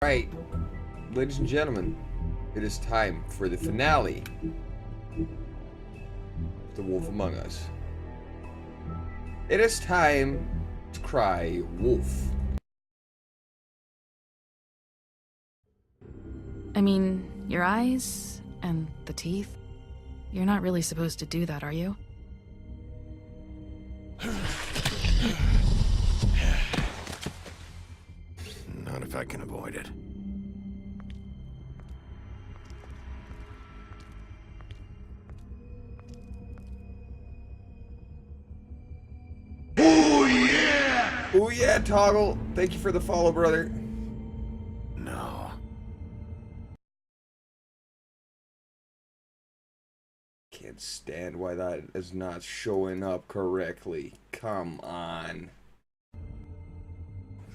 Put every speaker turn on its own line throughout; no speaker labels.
Right, ladies and gentlemen, it is time for the finale of The Wolf Among Us. It is time to cry wolf.
I mean, your eyes and the teeth. You're not really supposed to do that, are you?
Not if I can avoid it.
Oh yeah, Toggle. Thank you for the follow, brother.
No.
Can't stand why that is not showing up correctly. Come on.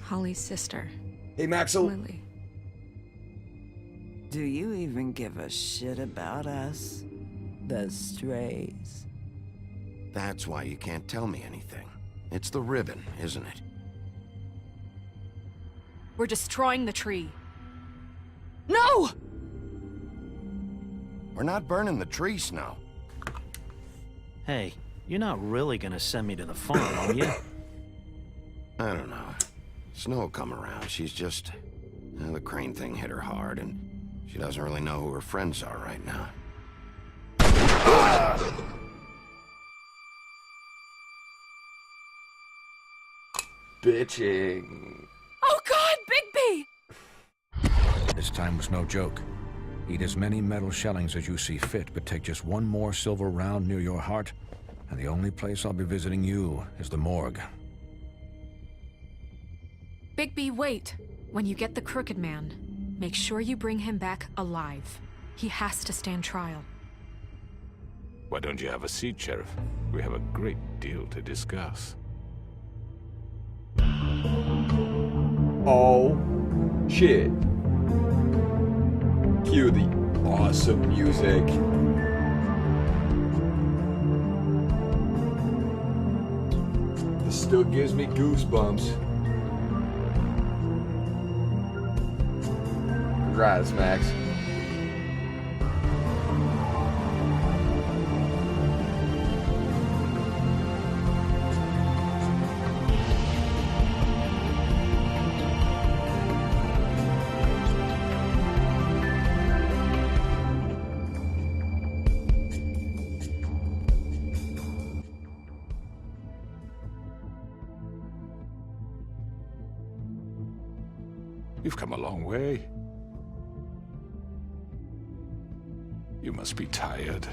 Holly's sister,
Hey, Maxwell.
Lily.
Do you even give a shit about us? The strays.
That's why you can't tell me anything. It's the ribbon, isn't it?
We're destroying the tree.
No!
We're not burning the tree, Snow.
Hey, you're not really gonna send me to the farm, are you?
I don't know. Snow will come around. She's just... the crane thing hit her hard, and she doesn't really know who her friends are right now.
Bitching.
Oh God, Bigby!
This time was no joke. Eat as many metal shellings as you see fit, but take just one more silver round near your heart, and the only place I'll be visiting you is the morgue.
Bigby, wait. When you get the Crooked Man, make sure you bring him back alive. He has to stand trial.
Why don't you have a seat, Sheriff? We have a great deal to discuss.
Oh, shit. Cue the awesome music. This still gives me goosebumps. Congrats, Max.
You've come a long way. You must be tired.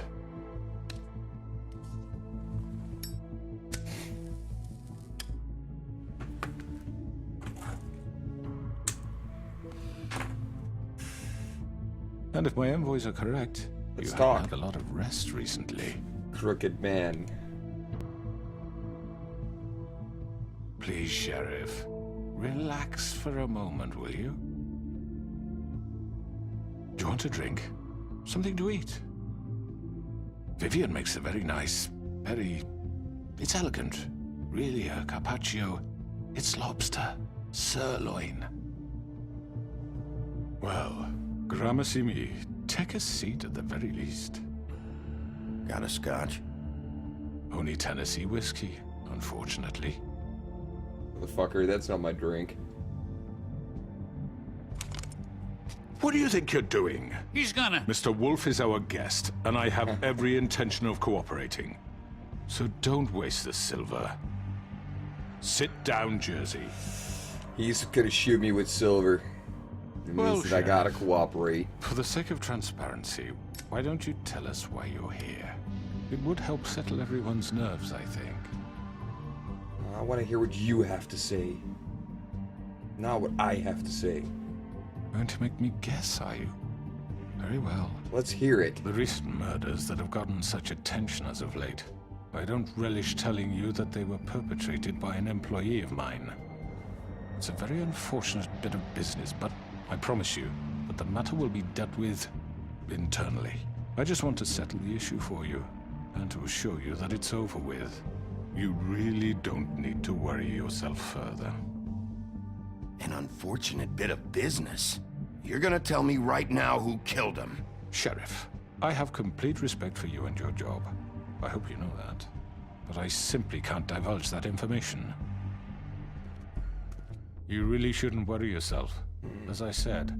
And if my envoys are correct,
Let's
you
talk.
have had a lot of rest recently.
Crooked Man.
Please, Sheriff, relax for a moment, will you? Do you want a drink? Something to eat? Vivian makes a very nice, it's elegant. Really a carpaccio. It's lobster, sirloin. Well, gramercy me. Take a seat at the very least.
Got a scotch?
Only Tennessee whiskey, unfortunately.
Motherfucker, that's not my drink.
What do you think you're doing?
He's gonna...
Mr. Wolf is our guest, and I have every intention of cooperating. So don't waste the silver. Sit down, Jersey.
He's gonna shoot me with silver. It means that I gotta
Sheriff,
cooperate.
For the sake of transparency, why don't you tell us why you're here? It would help settle everyone's nerves, I think.
I want to hear what you have to say, not what I have to say.
Going to make me guess, are you? Very well.
Let's hear it.
The recent murders that have gotten such attention as of late, I don't relish telling you that they were perpetrated by an employee of mine. It's a very unfortunate bit of business, but I promise you that the matter will be dealt with internally. I just want to settle the issue for you, and to assure you that it's over with. You really don't need to worry yourself further.
An unfortunate bit of business. You're gonna tell me right now who killed him.
Sheriff, I have complete respect for you and your job. I hope you know that. But I simply can't divulge that information. You really shouldn't worry yourself. As I said,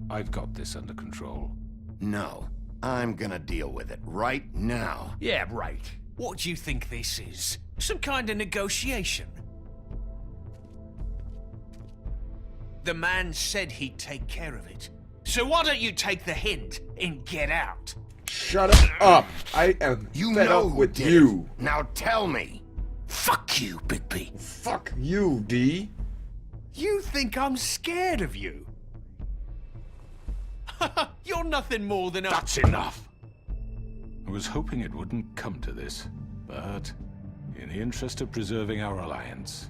I've got this under control.
No, I'm gonna deal with it right now.
Yeah, right. What do you think this is? Some kind of negotiation? The man said he'd take care of it. So why don't you take the hint and get out?
Shut up! I am
You
fed
know
up
who
with
did
you.
it. Now tell me.
Fuck you, Bigby.
Fuck you, D.
You think I'm scared of you? You're nothing more than a...
That's enough! I was hoping it wouldn't come to this, but in the interest of preserving our alliance,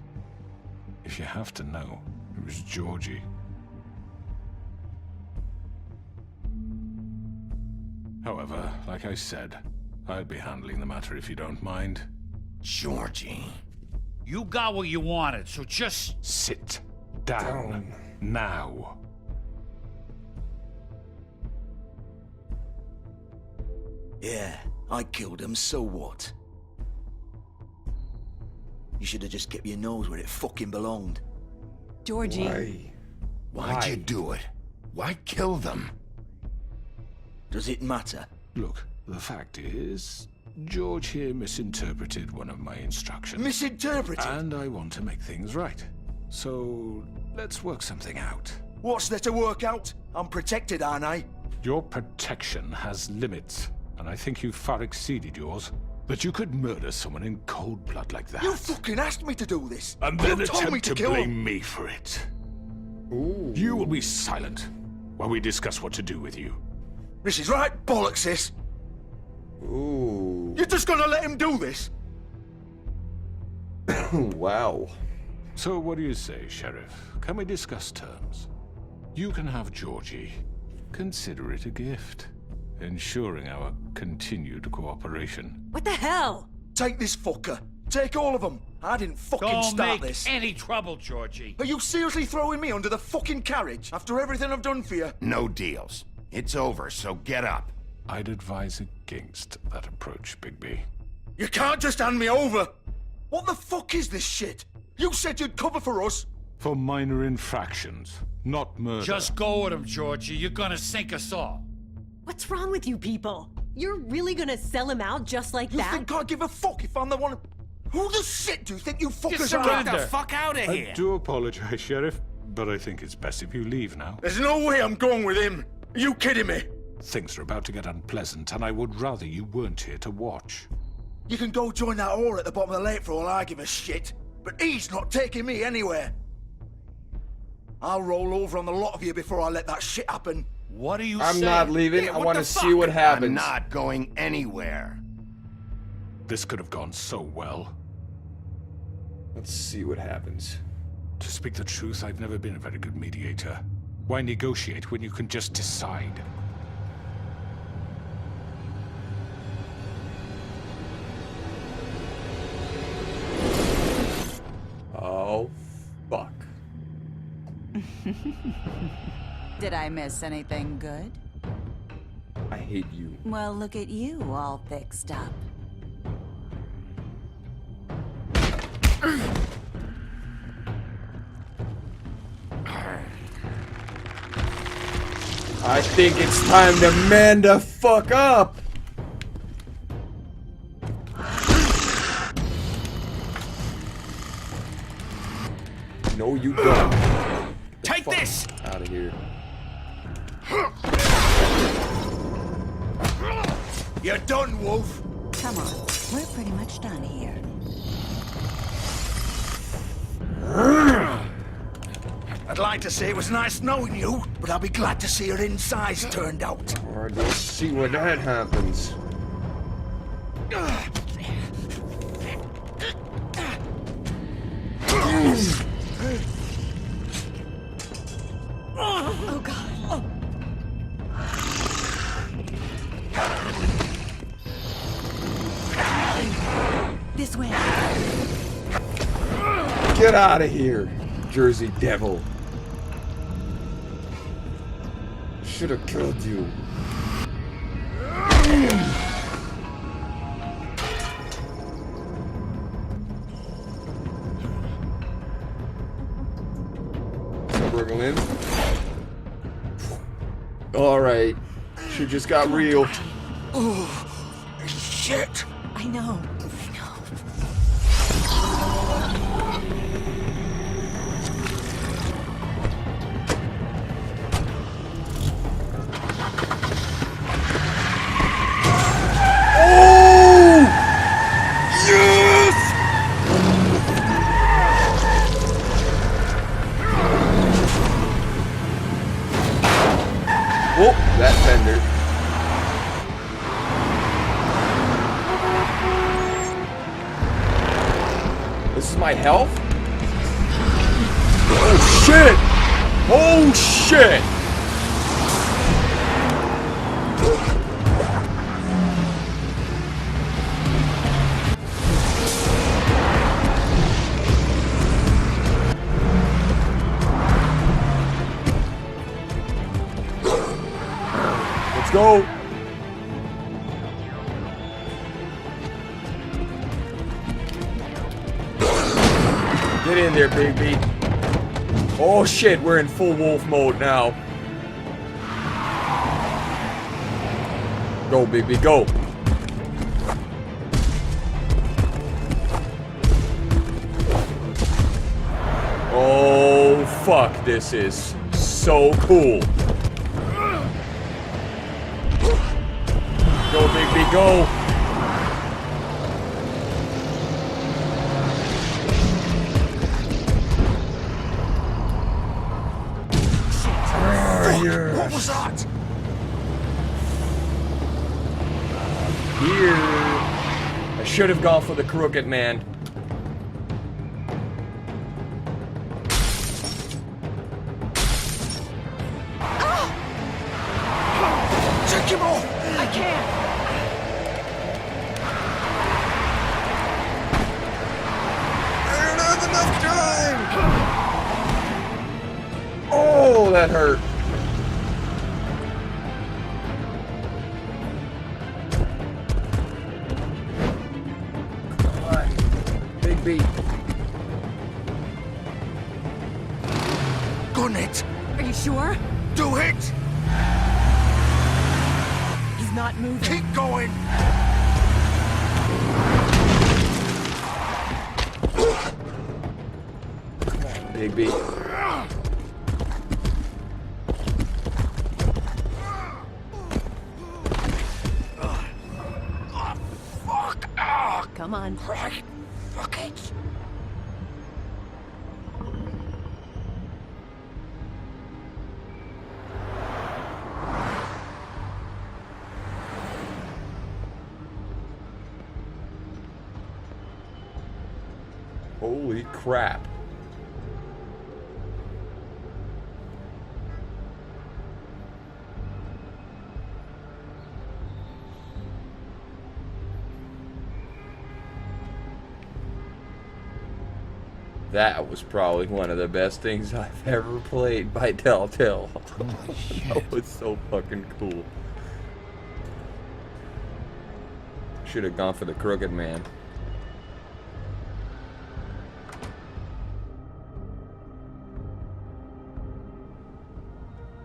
if you have to know, it was Georgie. However, like I said, I'll be handling the matter if you don't mind.
Georgie.
You got what you wanted, so just...
Sit down. Now.
Yeah, I killed him, so what? You should have just kept your nose where it fucking belonged.
Georgie.
Why?
Why'd you do it? Why kill them?
Does it matter?
Look, the fact is, George here misinterpreted one of my instructions.
Misinterpreted?
And I want to make things right. So, let's work something out.
What's there to work out? I'm protected, aren't I?
Your protection has limits, and I think you've far exceeded yours. That you could murder someone in cold blood like that.
You fucking asked me to do this.
And then
you told me
attempt
to
to
kill
blame
him.
me for it.
Ooh.
You will be silent while we discuss what to do with you.
This is right bollocks, this.
Ooh.
You're just gonna let him do this?
Wow.
So what do you say, Sheriff? Can we discuss terms? You can have Georgie. Consider it a gift, ensuring our continued cooperation.
What the hell?
Take this fucker. Take all of them. I didn't fucking
Don't
start
make
this.
any trouble, Georgie.
Are you seriously throwing me under the fucking carriage after everything I've done for you?
No deals. It's over, so get up.
I'd advise against that approach, Bigby.
You can't just hand me over. What the fuck is this shit? You said you'd cover for us.
For minor infractions, not murder.
Just go with him, Georgie. You're gonna sink us all.
What's wrong with you people? You're really gonna sell him out just like
You
that?
think I give a fuck if I'm the one? Who the shit do you think you fuckers are?
Get the fuck out of
I
here.
do apologize, Sheriff, but I think it's best if you leave now.
There's no way I'm going with him. Are you kidding me?
Things are about to get unpleasant, and I would rather you weren't here to watch.
You can go join that whore at the bottom of the lake for all I give a shit. But he's not taking me anywhere. I'll roll over on the lot of you before I let that shit happen.
What are you
I'm
saying?
not leaving.
Yeah,
I
what
want to
the
see
fuck?
what happens.
I'm not going anywhere.
This could have gone so well.
Let's see what happens.
To speak the truth, I've never been a very good mediator. Why negotiate when you can just decide?
Oh, fuck.
Did I miss anything good?
I hate you.
Well, look at you, all fixed up.
I think it's time to man the fuck up. No, you don't.
Take this!
Out of here.
You're done, Wolf.
Come on, we're pretty much done here.
I'd like to say it was nice knowing you, but I'll be glad to see your insides turned out.
Alright, let's see what that happens.
Oh god. This way.
Get out of here, Jersey Devil. Should have killed you. Brooklyn. Alright. She just got real.
Oh, shit.
I know.
Oh, that fender. This is my health? Oh shit! Oh shit! Go! Get in there, baby. Oh shit, we're in full wolf mode now. Go, baby, go. Oh, fuck, this is so cool. Go, Bigby, go!
What was that?
Here. I should have gone for the crooked man.
Take him off!
I can't.
I don't have enough time! Oh, that hurt. Come on. Big beat.
Gun it!
Are you sure?
Do it!
He's not moving.
Keep going!
Big beat.
Come on.
Right. Fuck it.
Holy crap. That was probably one of the best things I've ever played by Telltale. That was so fucking cool. Should have gone for the crooked man.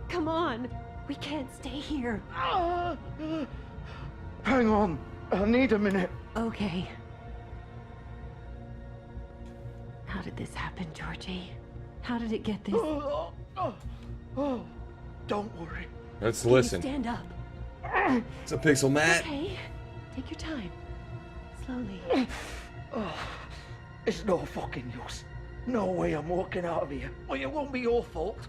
Come on. We can't stay here.
Hang on. I need a minute.
Okay. How did this happen, Georgie? How did it get this?
Don't worry.
Let's
Can you
listen.
stand up.
It's a pixel mat.
Okay. Take your time. Slowly.
It's no fucking use. No way I'm walking out of here. Well, it won't be your fault.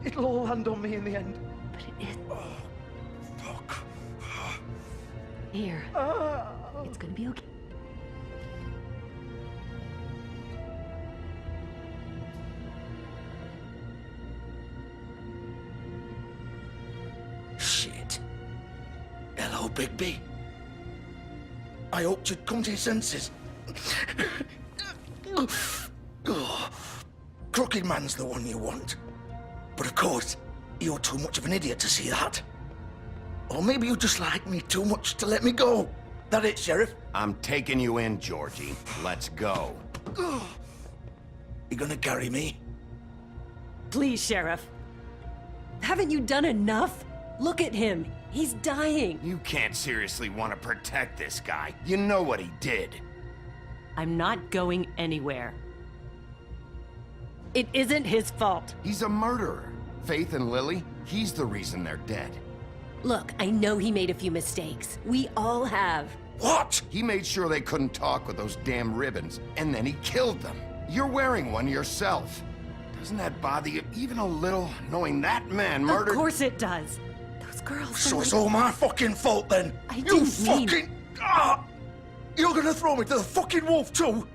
It'll all land on me in the end.
But it is.
Fuck.
Here. It's gonna be okay.
Shit. Hello, Bigby. I hoped you'd come to your senses. Crooked Man's the one you want. But of course, you're too much of an idiot to see that. Or maybe you just like me too much to let me go. That it, Sheriff?
I'm taking you in, Georgie. Let's go.
You gonna carry me?
Please, Sheriff. Haven't you done enough? Look at him. He's dying.
You can't seriously want to protect this guy. You know what he did.
I'm not going anywhere. It isn't his fault.
He's a murderer. Faith and Lily, he's the reason they're dead.
Look, I know he made a few mistakes. We all have.
What?
He made sure they couldn't talk with those damn ribbons, and then he killed them. You're wearing one yourself. Doesn't that bother you even a little, knowing that man murdered—
Of course it does. Those girls
So
are
it's
like...
all my fucking fault then?
I
You
didn't mean-
fucking... You're gonna throw me to the fucking wolf too?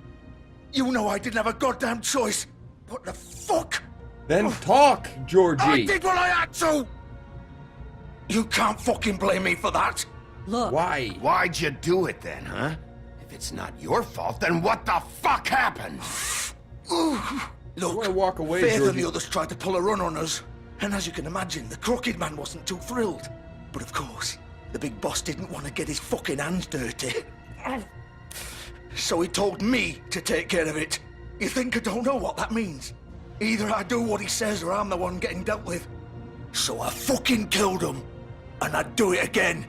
You know I didn't have a goddamn choice. What the fuck?
Then talk, Georgie.
I did what I had to! You can't fucking blame me for that.
Look.
Why?
Why'd you do it then, huh? If it's not your fault, then what the fuck happened?
Look,
wanna walk away,
Faith and
Georgie.
the others tried to pull a run on us. And as you can imagine, the Crooked Man wasn't too thrilled. But of course, the big boss didn't want to get his fucking hands dirty. So he told me to take care of it. You think I don't know what that means? Either I do what he says or I'm the one getting dealt with. So I fucking killed him. And I'd do it again.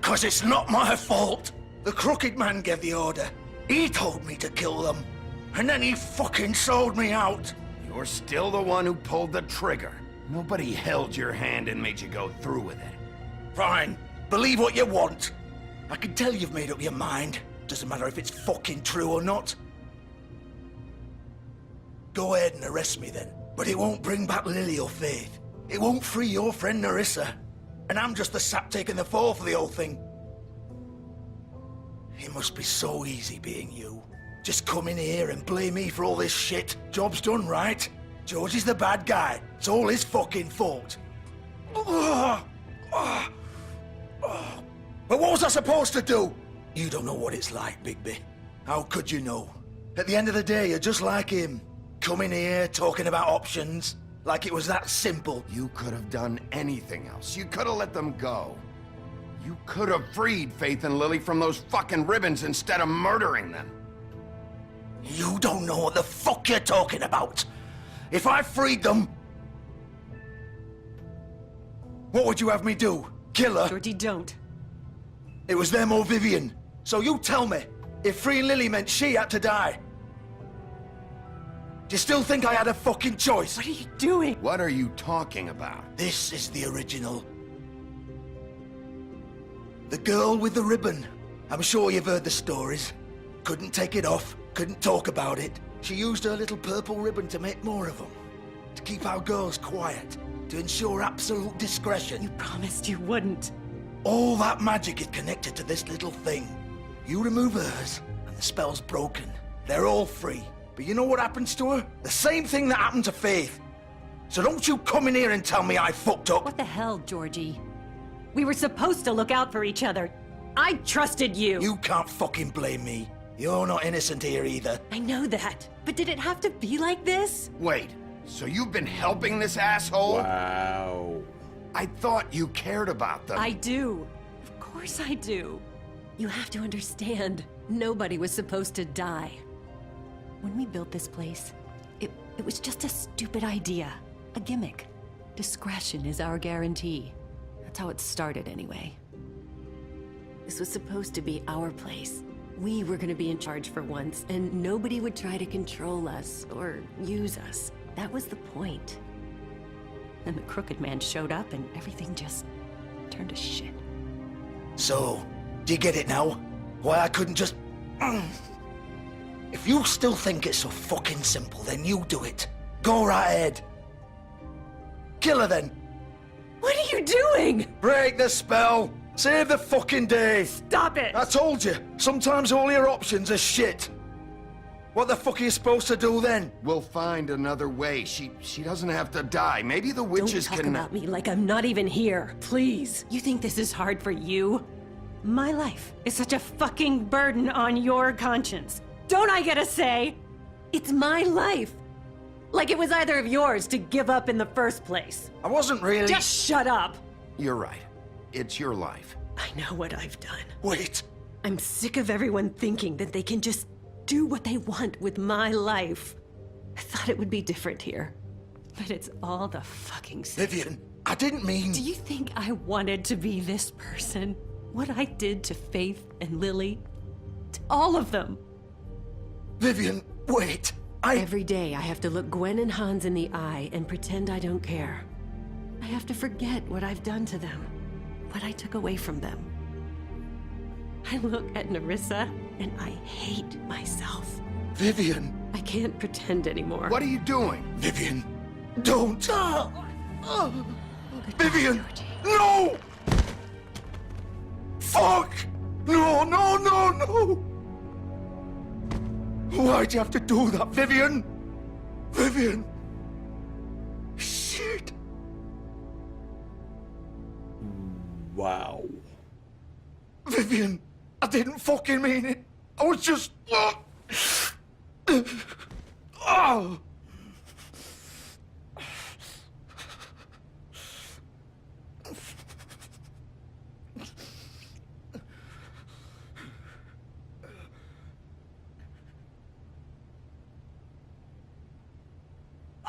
'Cause it's not my fault. The Crooked Man gave the order. He told me to kill them. And then he fucking sold me out.
You're still the one who pulled the trigger. Nobody held your hand and made you go through with it.
Fine. Believe what you want. I can tell you've made up your mind. Doesn't matter if it's fucking true or not. Go ahead and arrest me then. But it won't bring back Lily or Faith. It won't free your friend Narissa. And I'm just the sap taking the fall for the whole thing. It must be so easy being you. Just come in here and blame me for all this shit. Job's done, right? George is the bad guy. It's all his fucking fault. But what was I supposed to do? You don't know what it's like, Bigby. How could you know? At the end of the day, you're just like him. Coming here, talking about options. Like it was that simple.
You could have done anything else. You could have let them go. You could have freed Faith and Lily from those fucking ribbons instead of murdering them.
You don't know what the fuck you're talking about. If I freed them... What would you have me do? Kill her?
Georgie, don't.
It was them or Vivian. So you tell me, if freeing Lily meant she had to die. Do you still think I had a fucking choice?
What are you doing?
What are you talking about?
This is the original. The girl with the ribbon. I'm sure you've heard the stories. Couldn't take it off, couldn't talk about it. She used her little purple ribbon to make more of them. To keep our girls quiet. To ensure absolute discretion.
You promised you wouldn't.
All that magic is connected to this little thing. You remove hers, and the spell's broken. They're all free. But you know what happens to her? The same thing that happened to Faith. So don't you come in here and tell me I fucked up.
What the hell, Georgie? We were supposed to look out for each other. I trusted you.
You can't fucking blame me. You're not innocent here either.
I know that. But did it have to be like this?
Wait, so you've been helping this asshole?
Wow.
I thought you cared about them.
I do. Of course I do. You have to understand, nobody was supposed to die. When we built this place, it was just a stupid idea. A gimmick. Discretion is our guarantee. That's how it started anyway. This was supposed to be our place. We were gonna be in charge for once, and nobody would try to control us or use us. That was the point. Then the Crooked Man showed up and everything just turned to shit.
So, do you get it now? Why I couldn't just... If you still think it's so fucking simple, then you do it. Go right ahead. Kill her then.
What are you doing?
Break the spell. Save the fucking day.
Stop it!
I told you, sometimes all your options are shit. What the fuck are you supposed to do then?
We'll find another way. She doesn't have to die. Maybe the witches
Don't talk
can...
about me like I'm not even here, please. You think this is hard for you? My life is such a fucking burden on your conscience. Don't I get a say? It's my life. Like it was either of yours to give up in the first place.
I wasn't really...
Just shut up!
You're right. It's your life.
I know what I've done.
Wait.
I'm sick of everyone thinking that they can just do what they want with my life. I thought it would be different here. But it's all the fucking same.
Vivian, I didn't mean...
Do you think I wanted to be this person? What I did to Faith and Lily? To all of them?
Vivian, wait.
Every day I have to look Gwen and Hans in the eye and pretend I don't care. I have to forget what I've done to them. What I took away from them. I look at Nerissa and I hate myself.
Vivian.
I can't pretend anymore.
What are you doing?
Vivian, don't. Vivian, no! Fuck! No, no, no, no! Why'd you have to do that, Vivian? Vivian! Shit!
Wow.
Vivian, I didn't fucking mean it. I was just... Oh!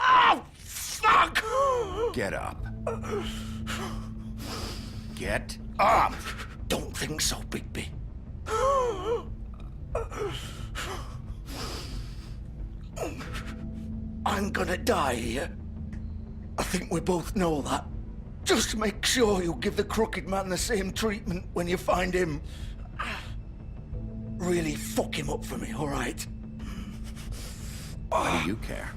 Oh, fuck!
Get up. Get up!
Don't think so, Bigby. I'm gonna die here. I think we both know that. Just make sure you give the Crooked Man the same treatment when you find him. Really fuck him up for me, all right?
Why do you care?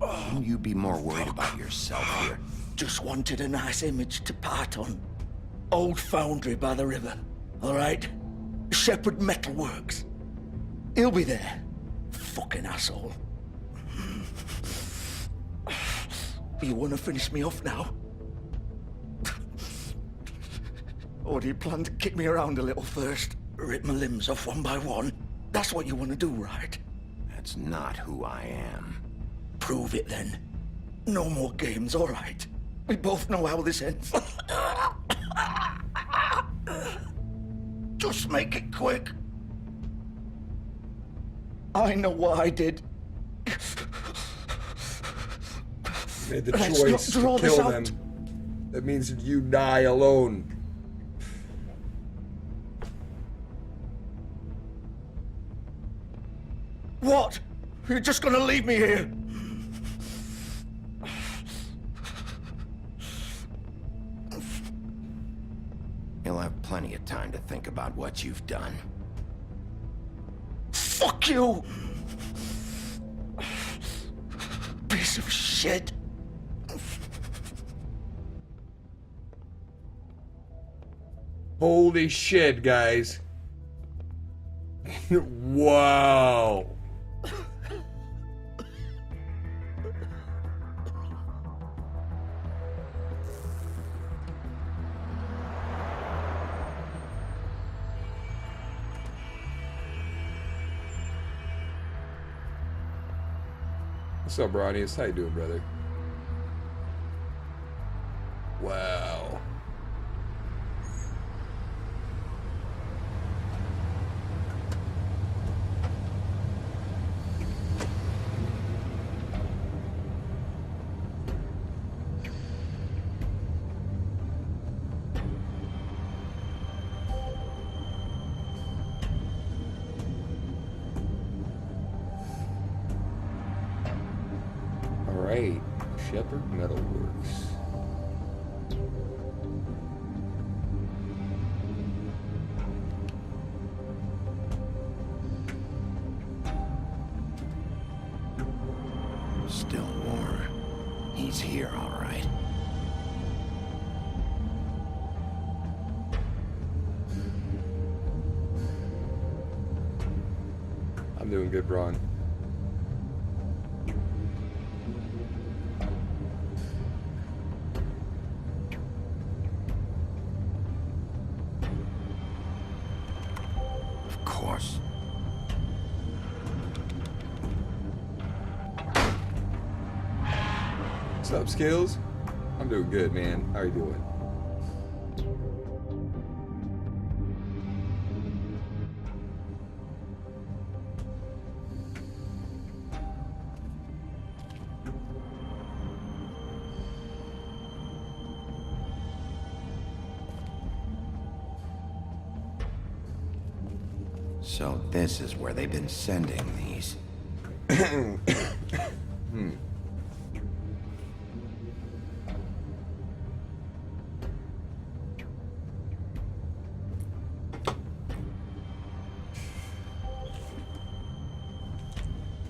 Wouldn't you be more worried about yourself here?
Just wanted a nice image to part on. Old foundry by the river, all right? Shepherd Metalworks. He'll be there. Fucking asshole. You want to finish me off now? Or do you plan to kick me around a little first? Rip my limbs off one by one? That's what you want to do, right?
That's not who I am.
Prove it then. No more games, all right? We both know how this ends. Just make it quick. I know what I did.
Made the
Let's
choice
not draw
to
this
kill
out.
them. That means that you die alone.
What? You're just gonna leave me here?
You'll have plenty of time to think about what you've done.
Fuck you! Piece of shit.
Holy shit, guys. Wow. What's up, Bronius? How you doing, brother? Wow. Alright, Shepherd Metalworks.
Stillmore. He's here, all right.
I'm doing good, Braun.
Of course.
What's up, Skills? I'm doing good, man. How are you doing?
So this is where they've been sending these.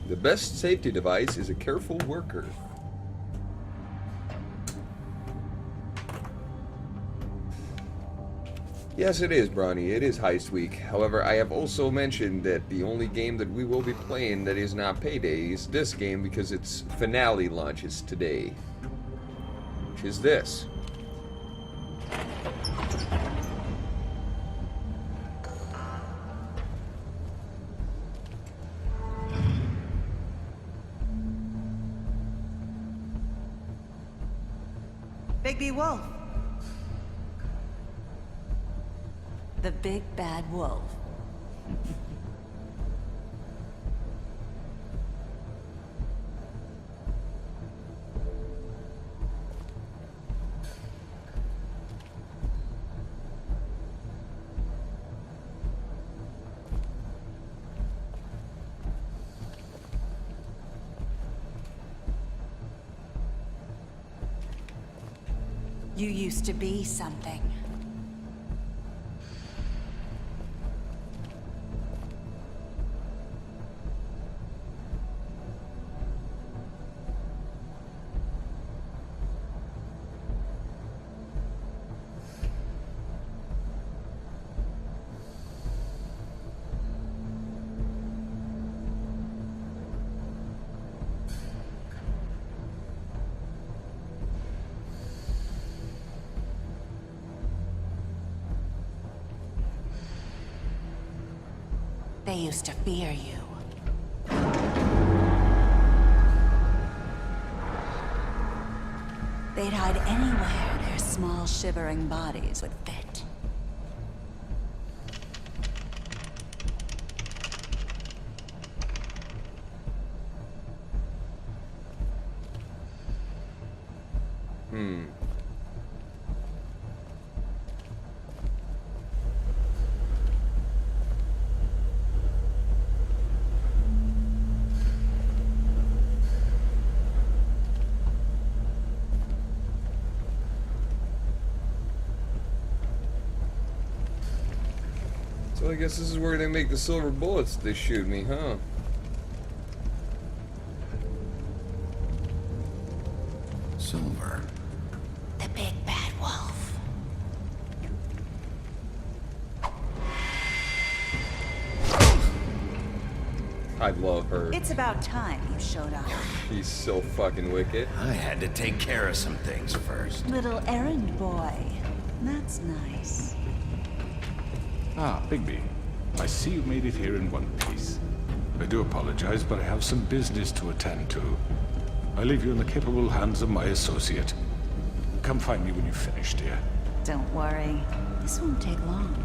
The best safety device is a careful worker. Yes, it is, Bronny. It is Heist Week. However, I have also mentioned that the only game that we will be playing that is not Payday is this game because its finale launches today. Which is this.
Bigby Wolf. The big bad wolf. You used to be something. They used to fear you. They'd hide anywhere their small, shivering bodies would fit.
So I guess this is where they make the silver bullets they shoot me, huh?
Silver.
The big bad wolf.
I love her.
It's about time you showed up.
She's so fucking wicked.
I had to take care of some things first.
Little errand boy. That's nice.
Ah, Bigby. I see you made it here in one piece. I do apologize, but I have some business to attend to. I leave you in the capable hands of my associate. Come find me when you've finished, dear.
Don't worry. This won't take long.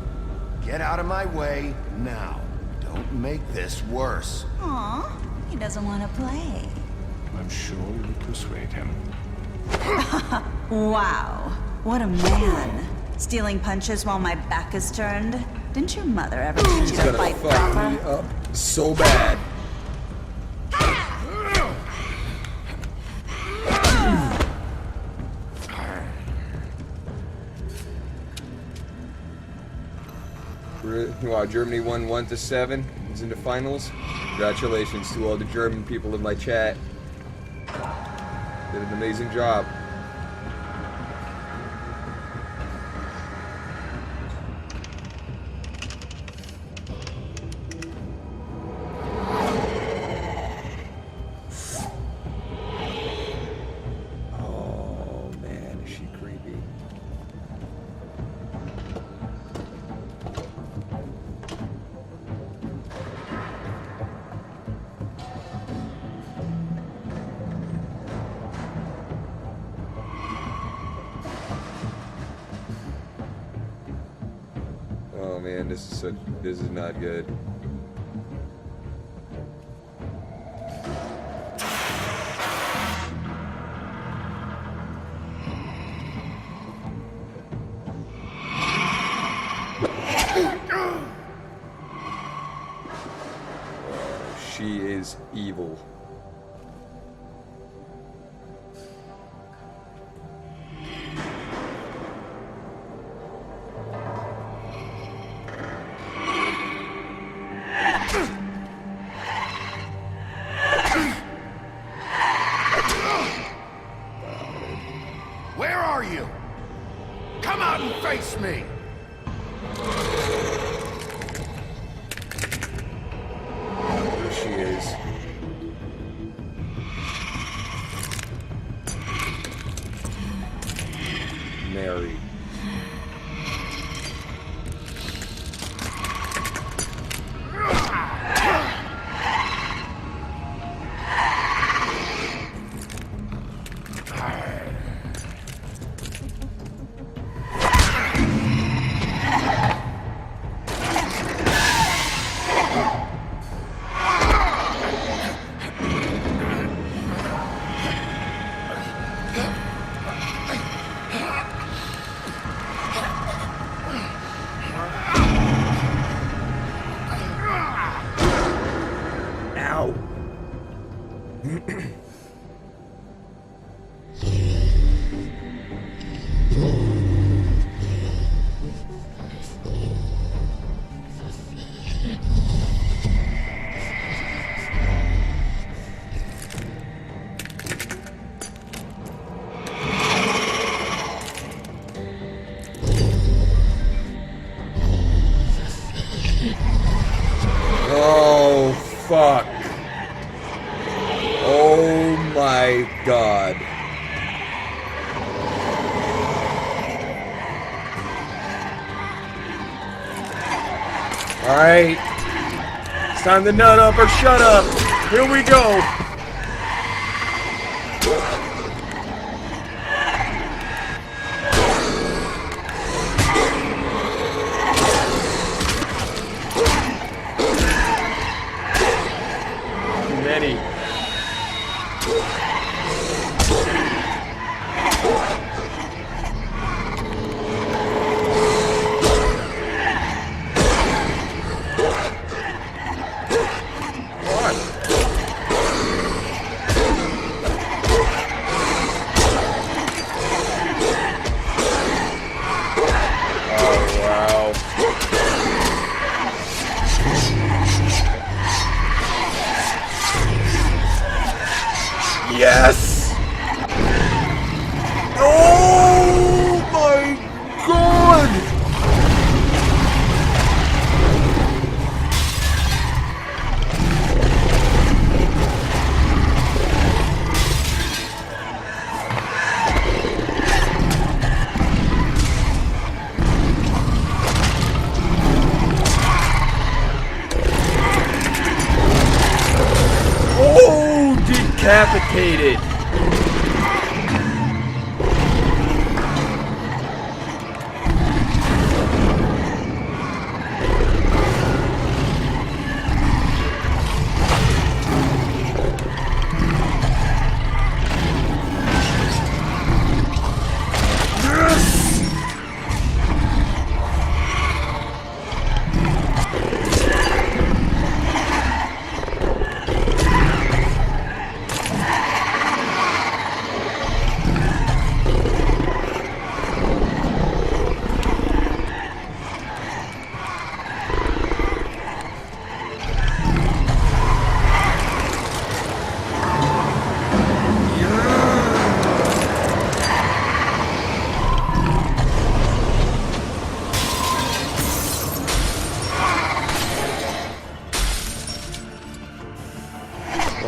Get out of my way now. Don't make this worse.
Aw, he doesn't want to play.
I'm sure you'll persuade him.
Wow, what a man. Stealing punches while my back is turned? Didn't your mother ever teach you
He's
to
gonna
fight
fuck
proper?
me up so bad. Wow, Germany won 1-7. Is in the finals. Congratulations to all the German people in my chat. Did an amazing job. Oh man, is she creepy. man, this is not good. She is evil.
Where are you? Come out and face me!
There she is. Mary. Ow. Oh, fuck. Oh my god. Alright. It's time to nut up or shut up. Here we go. Too many. Yes! Oh my god! Oh, decapitated!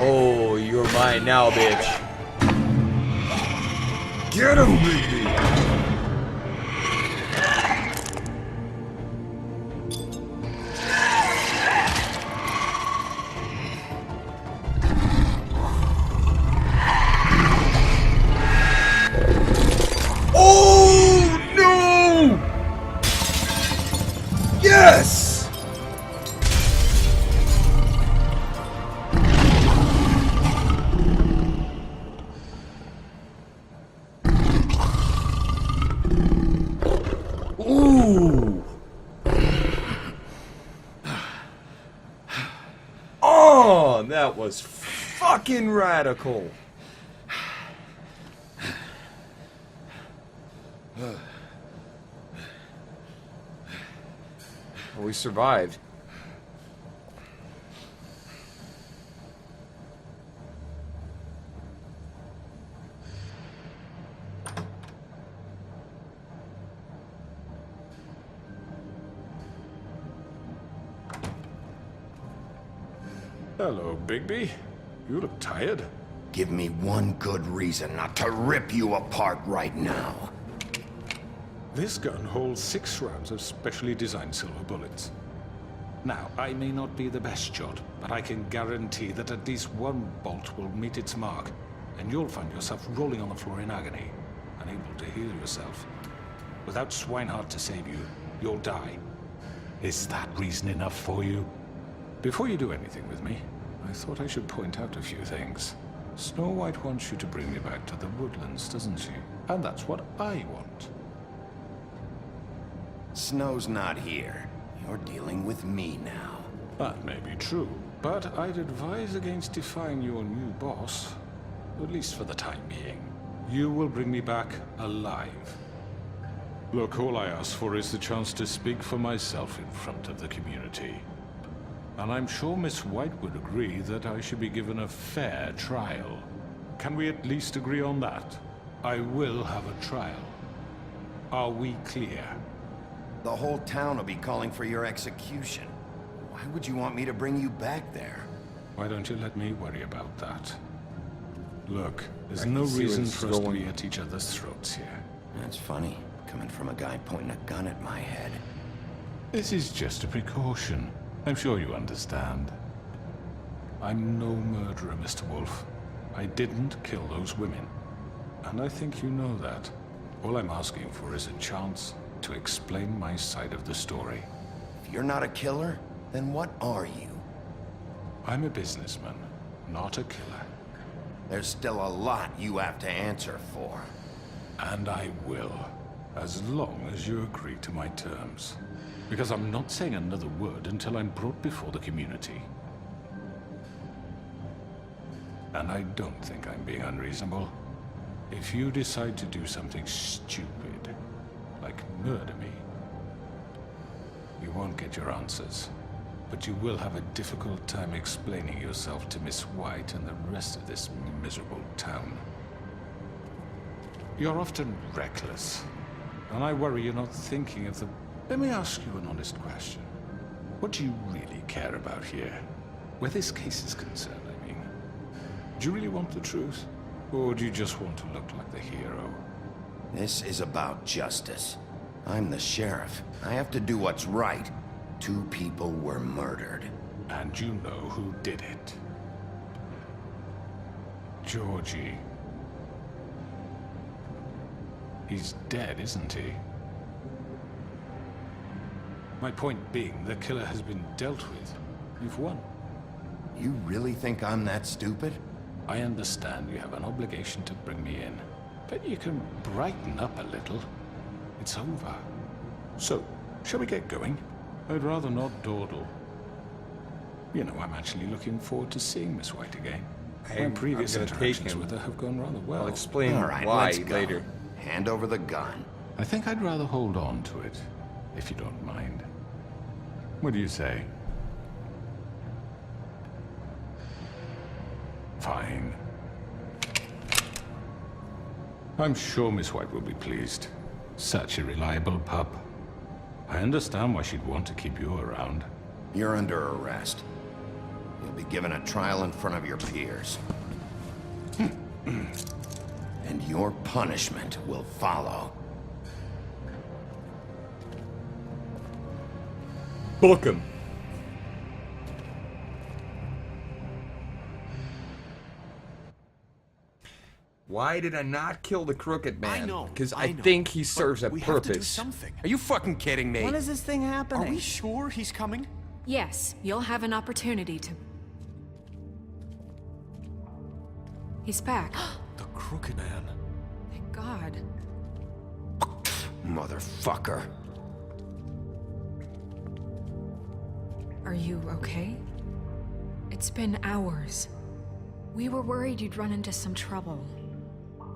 Oh, you're mine now, bitch. Get him, baby! Oh, no! Yes! was fucking radical. We survived.
Hello, Bigby. You look tired.
Give me one good reason not to rip you apart right now.
This gun holds 6 rounds of specially designed silver bullets. Now, I may not be the best shot, but I can guarantee that at least one bolt will meet its mark, and you'll find yourself rolling on the floor in agony, unable to heal yourself. Without Swinehart to save you, you'll die. Is that reason enough for you? Before you do anything with me, I thought I should point out a few things. Snow White wants you to bring me back to the woodlands, doesn't she? And that's what I want.
Snow's not here. You're dealing with me now.
That may be true, but I'd advise against defying your new boss, at least for the time being. You will bring me back alive. Look, all I ask for is the chance to speak for myself in front of the community. And I'm sure Miss White would agree that I should be given a fair trial. Can we at least agree on that? I will have a trial. Are we clear?
The whole town will be calling for your execution. Why would you want me to bring you back there?
Why don't you let me worry about that? Look, there's no reason for us to be at each other's throats here.
That's funny, coming from a guy pointing a gun at my head.
This is just a precaution. I'm sure you understand. I'm no murderer, Mr. Wolf. I didn't kill those women. And I think you know that. All I'm asking for is a chance to explain my side of the story.
If you're not a killer, then what are you?
I'm a businessman, not a killer.
There's still a lot you have to answer for.
And I will, as long as you agree to my terms. Because I'm not saying another word until I'm brought before the community. And I don't think I'm being unreasonable. If you decide to do something stupid, like murder me, you won't get your answers. But you will have a difficult time explaining yourself to Miss White and the rest of this miserable town. You're often reckless, and I worry you're not thinking of the... Let me ask you an honest question. What do you really care about here? Where this case is concerned, I mean. Do you really want the truth? Or do you just want to look like the hero?
This is about justice. I'm the sheriff. I have to do what's right. 2 people were murdered.
And you know who did it. Georgie. He's dead, isn't he? My point being, the killer has been dealt with. You've won.
You really think I'm that stupid?
I understand you have an obligation to bring me in, but you can brighten up a little. It's over. So, shall we get going? I'd rather not dawdle. You know, I'm actually looking forward to seeing Miss White again. My previous interactions with her have gone rather well.
I'll explain
All right,
why
let's go.
later.
Hand over the gun.
I think I'd rather hold on to it, if you don't mind. What do you say? Fine. I'm sure Miss White will be pleased. Such a reliable pup. I understand why she'd want to keep you around.
You're under arrest. You'll be given a trial in front of your peers. And your punishment will follow.
Book him. Why did I not kill the Crooked Man?
I know.
Because I
know.
think he
But
serves a
we
purpose.
have to do something.
Are you fucking kidding me?
When is this thing happening?
Are we sure he's coming?
Yes, you'll have an opportunity to. He's back.
The Crooked Man.
Thank God.
Motherfucker.
Are you okay? It It's been hours. We were worried you'd run into some trouble.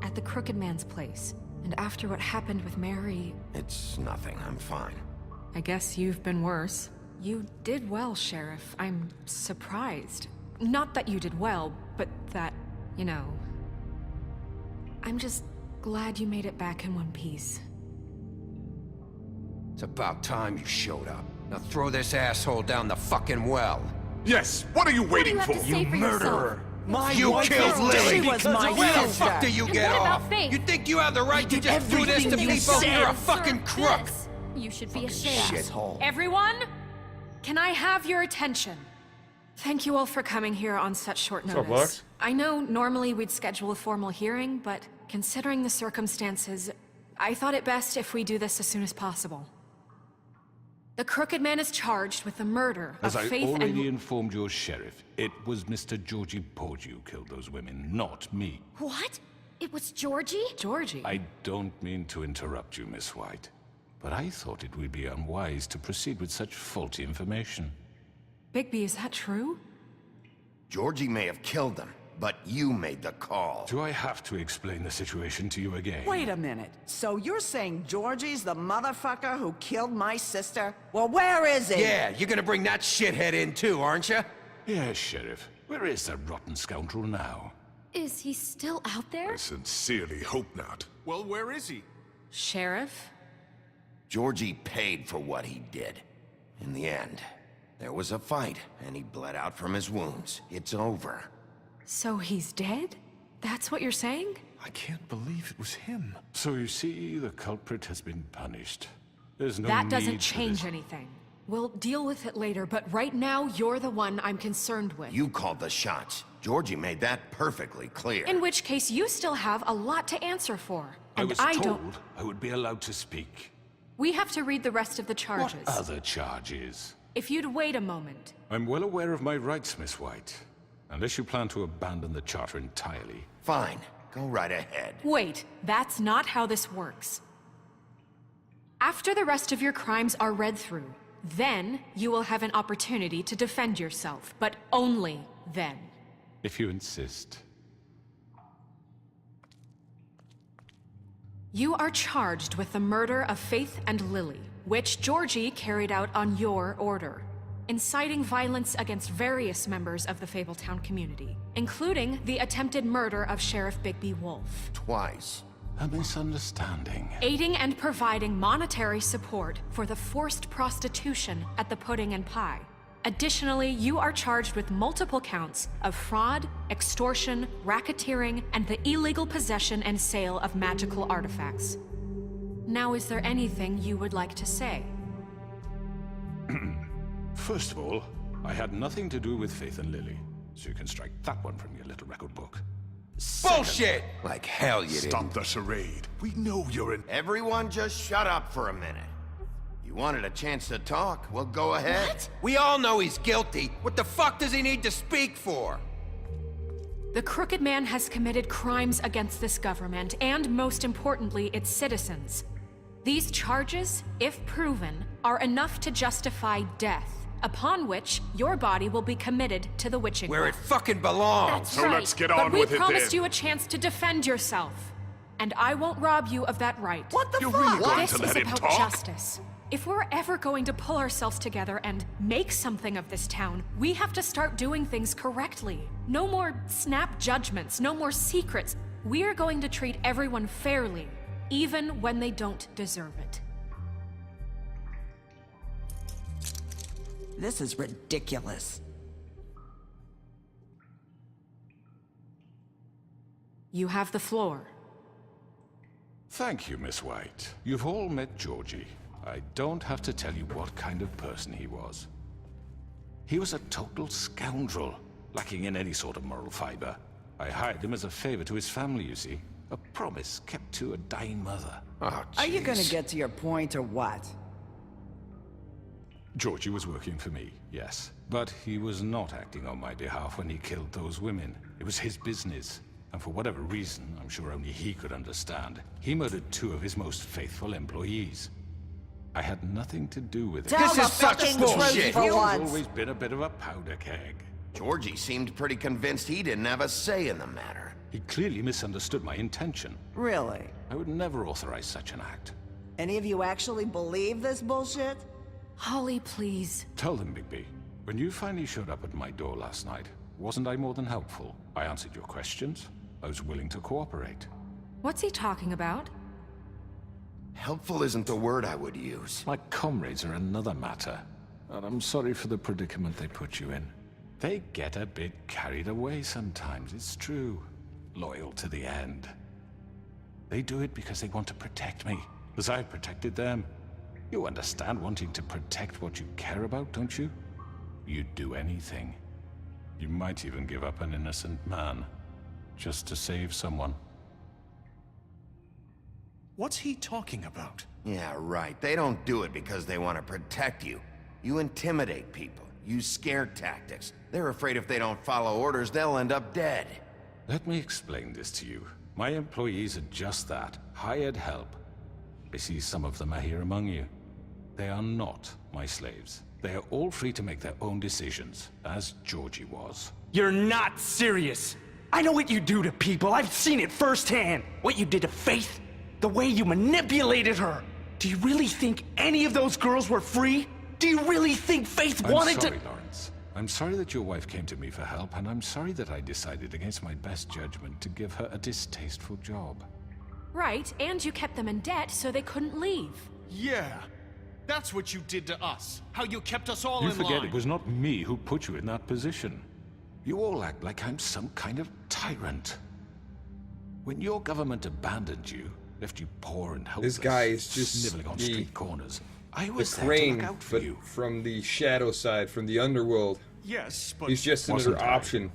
At the Crooked Man's place. And after what happened with Mary...
It's nothing, I'm fine.
I guess you've been worse. You did well, Sheriff. I'm surprised. Not that you did well, but that, you know... I'm just glad you made it back in one piece.
It's about time you showed up. Now throw this asshole down the fucking well.
Yes, what are you waiting for?
You murderer!
You killed Lily!
She was my
Where the
sister.
fuck do you get
what about
off?
Faith?
You think you have the right to just do this to
everything you
people?
said.
You're a fucking crook!
This. You should be ashamed.
Shithole.
Everyone, can I have your attention? Thank you all for coming here on such short
up,
notice.
Lux?
I know normally we'd schedule a formal hearing, but considering the circumstances, I thought it best if we do this as soon as possible. The Crooked Man is charged with the murder
As
of
I
Faith
already
and...
informed your sheriff, it was Mr. Georgie Porgy who killed those women, not me.
What? It was Georgie?
Georgie?
I don't mean to interrupt you, Miss White, but I thought it would be unwise to proceed with such faulty information.
Bigby, is that true?
Georgie may have killed them, but you made the call.
Do I have to explain the situation to you again?
Wait a minute. So you're saying Georgie's the motherfucker who killed my sister? Well, where is he?
Yeah, you're gonna bring that shithead in too, aren't you?
Yes, Sheriff. Where is that rotten scoundrel now?
Is he still out there?
I sincerely hope not.
Well, where is he?
Sheriff?
Georgie paid for what he did. In the end, there was a fight, and he bled out from his wounds. It's over.
So he's dead? That's what you're saying?
I can't believe it was him.
So you see, the culprit has been punished. There's no
That
need
doesn't
for
change
this.
anything. We'll deal with it later, but right now, you're the one I'm concerned with.
You called the shots. Georgie made that perfectly clear.
In which case, you still have a lot to answer for. And
I was
don't...
told I would be allowed to speak.
We have to read the rest of the charges.
What other charges?
If you'd wait a moment.
I'm well aware of my rights, Miss White. Unless you plan to abandon the charter entirely.
Fine. Go right ahead.
Wait, that's not how this works. After the rest of your crimes are read through, then you will have an opportunity to defend yourself, but only then.
If you insist.
You are charged with the murder of Faith and Lily, which Georgie carried out on your order, inciting violence against various members of the Fabletown community, including the attempted murder of Sheriff Bigby Wolf.
Twice.
A misunderstanding.
Aiding and providing monetary support for the forced prostitution at the Pudding and Pie. Additionally, you are charged with multiple counts of fraud, extortion, racketeering, and the illegal possession and sale of magical artifacts. Now, is there anything you would like to say?
First of all, I had nothing to do with Faith and Lily, so you can strike that one from your little record book.
Bullshit! Like hell you didn't.
Stop the charade. We know you're an...
Everyone just shut up for a minute. You wanted a chance to talk? Well, go ahead.
What?
We all know he's guilty. What the fuck does he need to speak for?
The Crooked Man has committed crimes against this government, and most importantly, its citizens. These charges, if proven, are enough to justify death, upon which your body will be committed to the witching
Where it
well.
fucking belongs.
That's
So
right.
let's get
But
on
we
with it
promised
then.
you a chance to defend yourself, and I won't rob you of that right.
What the
You're
fuck?
really going
This
to
is
let him
about
talk?
justice. If we're ever going to pull ourselves together and make something of this town, we have to start doing things correctly. No more snap judgments, no more secrets. We are going to treat everyone fairly, even when they don't deserve it.
This is ridiculous.
You have the floor.
Thank you, Miss White. You've all met Georgie. I don't have to tell you what kind of person he was. He was a total scoundrel, lacking in any sort of moral fiber. I hired him as a favor to his family, you see. A promise kept to a dying mother.
Oh,
Are you gonna
jeez.
get to your point or what?
Georgie was working for me, yes. But he was not acting on my behalf when he killed those women. It was his business. And for whatever reason, I'm sure only he could understand, he murdered 2 of his most faithful employees. I had nothing to do with it.
Tell
This
the
is such
fucking
bullshit.
truth for
He's
once.
always been a bit of a powder keg.
Georgie seemed pretty convinced he didn't have a say in the matter.
He clearly misunderstood my intention.
Really?
I would never authorize such an act.
Any of you actually believe this bullshit?
Holly, please.
Tell them, Bigby. When you finally showed up at my door last night, wasn't I more than helpful? I answered your questions. I was willing to cooperate.
What's he talking about?
Helpful isn't the word I would use.
My comrades are another matter. And I'm sorry for the predicament they put you in. They get a bit carried away sometimes, it's true. Loyal to the end. They do it because they want to protect me, as I've protected them. You understand wanting to protect what you care about, don't you? You'd do anything. You might even give up an innocent man, just to save someone.
What's he talking about?
Yeah, right. They don't do it because they want to protect you. You intimidate people, use scare tactics. They're afraid if they don't follow orders, they'll end up dead.
Let me explain this to you. My employees are just that, hired help. I see some of them are here among you. They are not my slaves. They are all free to make their own decisions, as Georgie was.
You're not serious. I know what you do to people. I've seen it firsthand. What you did to Faith, the way you manipulated her. Do you really think any of those girls were free? Do you really think Faith wanted to—
I'm sorry, Lawrence. I'm sorry that your wife came to me for help, and I'm sorry that I decided against my best judgment to give her a distasteful job.
Right, and you kept them in debt so they couldn't leave.
Yeah. That's what you did to us. How you kept us all
You
in
forget
line.
it was not me who put you in that position. You all act like I'm some kind of tyrant. When your government abandoned you, left you poor and helpless,
This guy is just
sniveling on
the-
street corners, I
The
was there to
Crane,
look out for
but
you.
from the shadow side, from the underworld.
Yes, but
He's just another
Wasn't I?
option.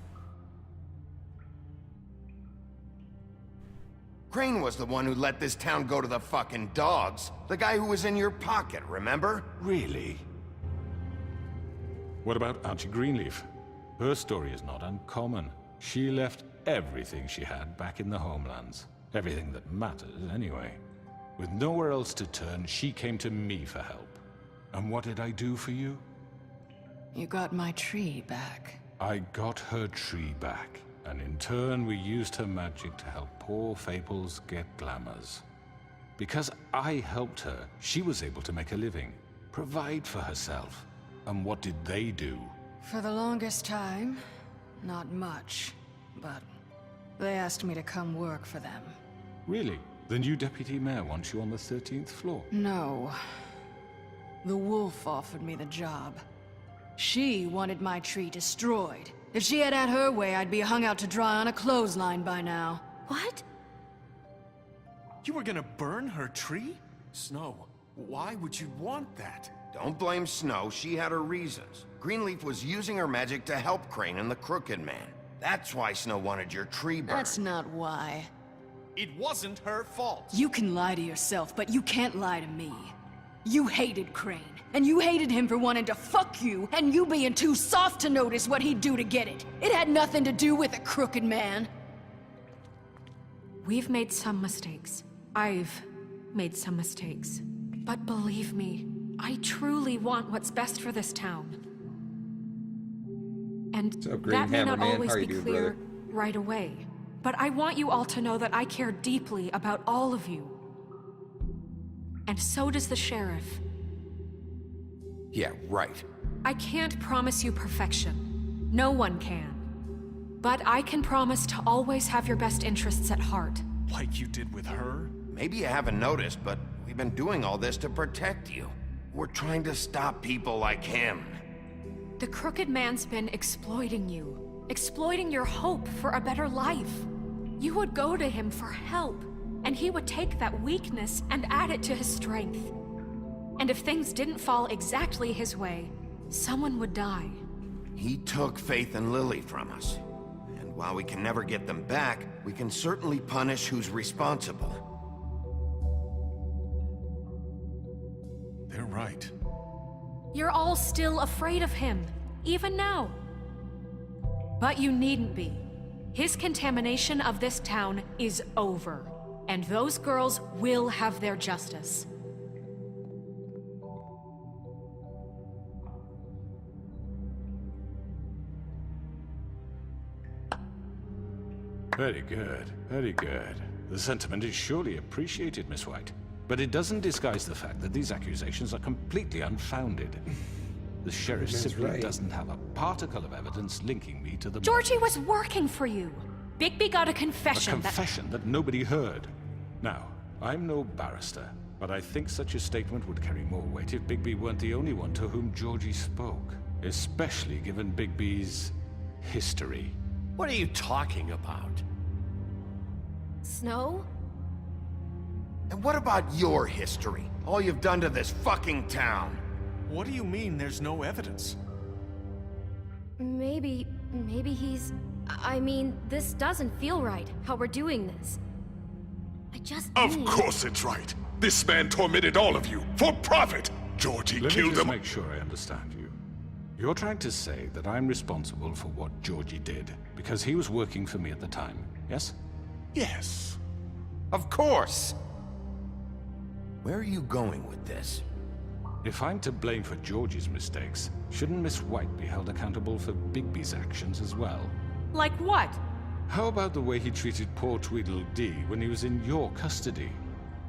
Crane was the one who let this town go to the fucking dogs. The guy who was in your pocket, remember?
Really? What about Archie Greenleaf? Her story is not uncommon. She left everything she had back in the homelands. Everything that matters, anyway. With nowhere else to turn, she came to me for help. And what did I do for you?
You got my tree back.
I got her tree back, and in turn we used her magic to help poor Fables get glamours. Because I helped her, she was able to make a living, provide for herself. And what did they do?
For the longest time, not much, but they asked me to come work for them.
Really? The new deputy mayor wants you on the 13th floor?
No. The wolf offered me the job. She wanted my tree destroyed. If she had her way, I'd be hung out to dry on a clothesline by now.
What?
you were gonna burn her tree? Snow, why would you want that?
Don't blame Snow, she had her reasons. Greenleaf was using her magic to help Crane and the Crooked Man. That's why Snow wanted your tree burned.
That's not why.
It wasn't her fault.
You can lie to yourself, but you can't lie to me. You hated Crane, and you hated him for wanting to fuck you, and you being too soft to notice what he'd do to get it. It had nothing to do with the Crooked Man.
We've made some mistakes. I've made some mistakes. But believe me, I truly want what's best for this town. And
up, Green
that may
Hammer
not
Man?
always
How
be
you doing,
clear
brother?
right away. But I want you all to know that I care deeply about all of you. And so does the sheriff.
Yeah, right.
I can't promise you perfection. No one can. But I can promise to always have your best interests at heart.
Like you did with her?
Maybe you haven't noticed, but we've been doing all this to protect you. We're trying to stop people like him.
The Crooked Man's been exploiting you. Exploiting your hope for a better life. You would go to him for help, and he would take that weakness and add it to his strength. And if things didn't fall exactly his way, someone would die.
He took Faith and Lily from us. And while we can never get them back, we can certainly punish who's responsible.
They're right.
You're all still afraid of him, even now. But you needn't be. His contamination of this town is over, and those girls will have their justice.
Very good, very good. The sentiment is surely appreciated, Miss White. But it doesn't disguise the fact that these accusations are completely unfounded. The sheriff simply doesn't have a particle of evidence linking me to the...
Georgie was working for you. Bigby got a confession.
A confession that nobody heard. Now, I'm no barrister, but I think such a statement would carry more weight if Bigby weren't the only one to whom Georgie spoke. Especially given Bigby's history.
What are you talking about?
Snow?
And what about your history? All you've done to this fucking town?
What do you mean there's no evidence?
Maybe he's... I mean, this doesn't feel right, how we're doing this. I just
Of course it's right. This man tormented all of you, for profit! Georgie
Let
killed
me just
him.
make sure I understand you. You're trying to say that I'm responsible for what Georgie did, because he was working for me at the time, yes?
Yes.
Of course! Where are you going with this?
If I'm to blame for Georgie's mistakes, shouldn't Miss White be held accountable for Bigby's actions as well?
Like what?
How about the way he treated poor Tweedledee when he was in your custody?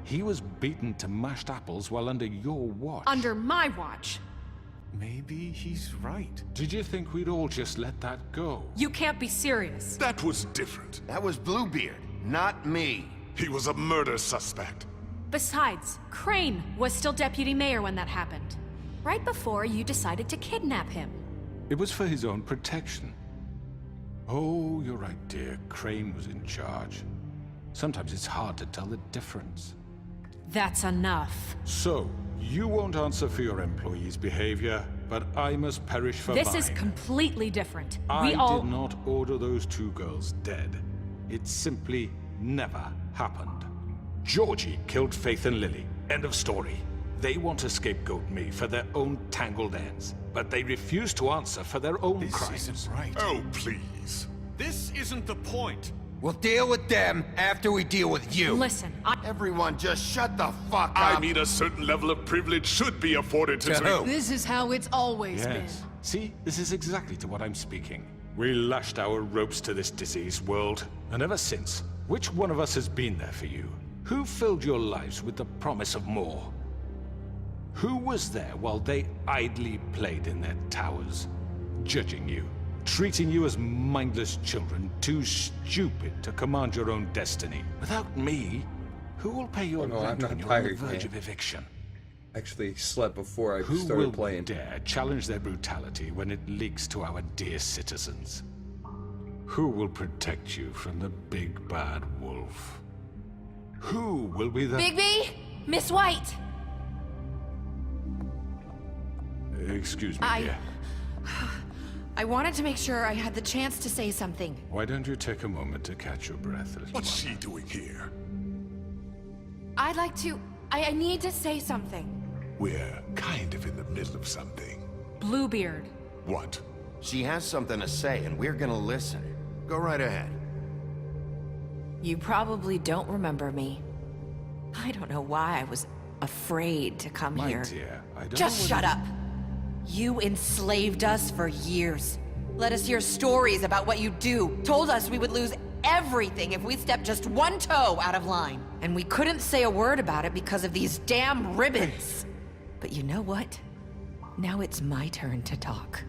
He was beaten to mashed apples while under your watch.
Under my watch.
Maybe he's right.
Did you think we'd all just let that go?
You can't be serious.
That was different.
That was Bluebeard, not me.
He was a murder suspect.
Besides, Crane was still deputy mayor when that happened. Right before you decided to kidnap him.
It was for his own protection. Oh, you're right, dear. Crane was in charge. Sometimes it's hard to tell the difference.
That's enough.
So, you won't answer for your employees' behavior, but I must perish for mine.
This is completely different.
I did not order those two girls dead. It simply never happened. Georgie killed Faith and Lily. End of story. They want to scapegoat me for their own tangled ends, but they refuse to answer for their own crimes.
This isn't right.
Oh, please.
This isn't the point.
We'll deal with them after we deal with you.
Listen,
Everyone just shut the fuck up.
I mean, a certain level of privilege should be afforded to...
who?
This is how it's always
Yes. See, this is exactly to what I'm speaking. We lashed our ropes to this diseased world, and ever since, which one of us has been there for you? Who filled your lives with the promise of more? Who was there while they idly played in their towers, judging you, treating you as mindless children, too stupid to command your own destiny? Without me, who will pay your
no, I'm
rent
not
when you're on the
tired,
verge
man.
of eviction?
Actually slept before I
Who
started
will
playing.
dare challenge their brutality when it leaks to our dear citizens? Who will protect you from the big bad wolf? Who will be the...
Bigby! Miss White!
Excuse me, dear.
I wanted to make sure I had the chance to say something.
Why don't you take a moment to catch your breath, little
What's
one?
she doing here?
I'd like to... I need to say something.
We're kind of in the middle of something.
Bluebeard.
What?
She has something to say, and we're gonna listen. Go right ahead.
You probably don't remember me. I don't know why I was afraid to come
My
here.
dear, I don't
Just
know
shut up! You enslaved us for years. Let us hear stories about what you do. Told us we would lose everything if we stepped just one toe out of line. And we couldn't say a word about it because of these damn ribbons. But you know what? Now it's my turn to talk.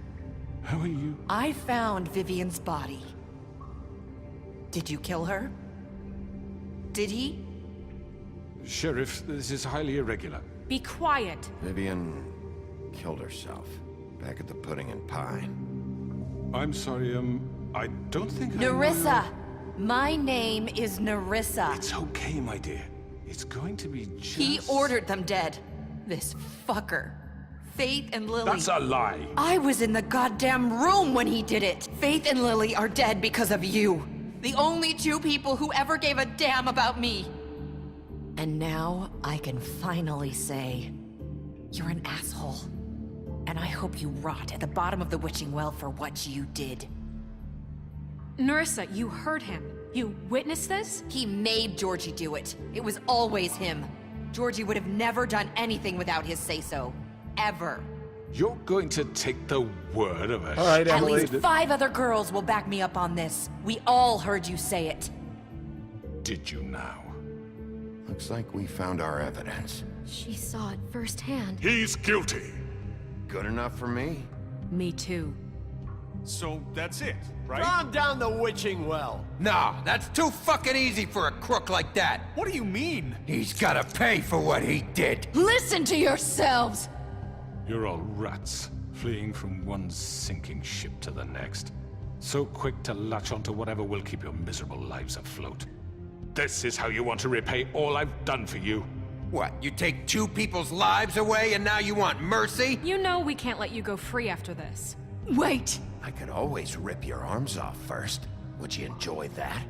How are you?
I found Vivian's body. Did you kill her? Did he?
Sheriff, this is highly irregular.
Be quiet.
Vivian killed herself back at the Pudding and Pie.
I'm sorry, I don't think
Nerissa! My name is Nerissa.
It's okay, my dear. It's going to be just...
He ordered them dead. This fucker. Faith and Lily.
That's a lie.
I was in the goddamn room when he did it. Faith and Lily are dead because of you. The only two people who ever gave a damn about me. And now I can finally say, you're an asshole. And I hope you rot at the bottom of the witching well for what you did.
Nerissa, you heard him. You witnessed this?
He made Georgie do it. It was always him. Georgie would have never done anything without his say-so. Ever.
You're going to take the word of a
All right,
At
Emily.
least 5 other girls will back me up on this. We all heard you say it.
Did you now?
Looks like we found our evidence.
She saw it firsthand.
He's guilty.
Good enough for me.
Me too.
So that's it, right?
Calm down the witching well. No, that's too fucking easy for a crook like that.
What do you mean?
He's gotta pay for what he did.
Listen to yourselves!
You're all rats, fleeing from one sinking ship to the next. So quick to latch onto whatever will keep your miserable lives afloat. This is how you want to repay all I've done for you?
What, you take 2 people's lives away and now you want mercy?
You know we can't let you go free after this.
Wait!
I could always rip your arms off first. Would you enjoy that?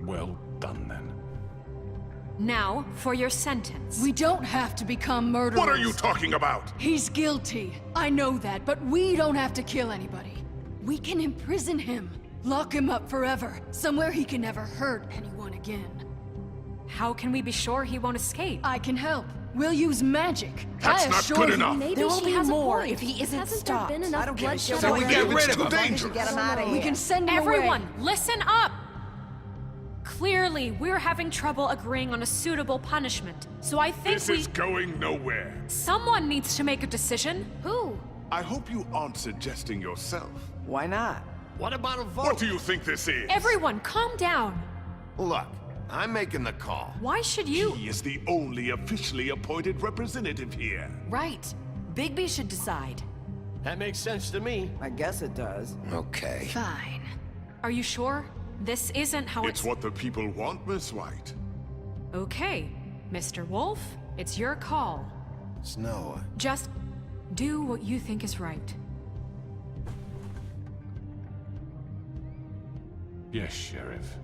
Well done, then.
Now, for your sentence.
We don't have to become murderers.
What are you talking about?
He's guilty. I know that, but we don't have to kill anybody. We can imprison him. Lock him up forever. Somewhere he can never hurt anyone again.
How can we be sure he won't escape?
I can help. We'll use magic.
That's
I
not
assure
good
you.
enough.
Maybe
There will
she
be
has
more
a point.
if he isn't
Hasn't
stopped.
there been enough bloodshed
So we
already?
get rid
It's
of
too
him.
dangerous.
Get him out of here.
We can send him
Everyone,
away.
listen up! Clearly, we're having trouble agreeing on a suitable punishment. So I think
This is going nowhere.
someone needs to make a decision.
Who?
I hope you aren't suggesting yourself.
Why not?
What about a vote?
What do you think this is?
Everyone, calm down.
Look, I'm making the call.
Why should you?
He is the only officially appointed representative here.
Right. Bigby should decide.
That makes sense to me.
I guess it does.
Okay.
Fine.
Are you sure? This isn't how
It's what the people want, Miss White.
Okay, Mr. Wolf, it's your call.
Snow,
Just do what you think is right.
Yes, Sheriff.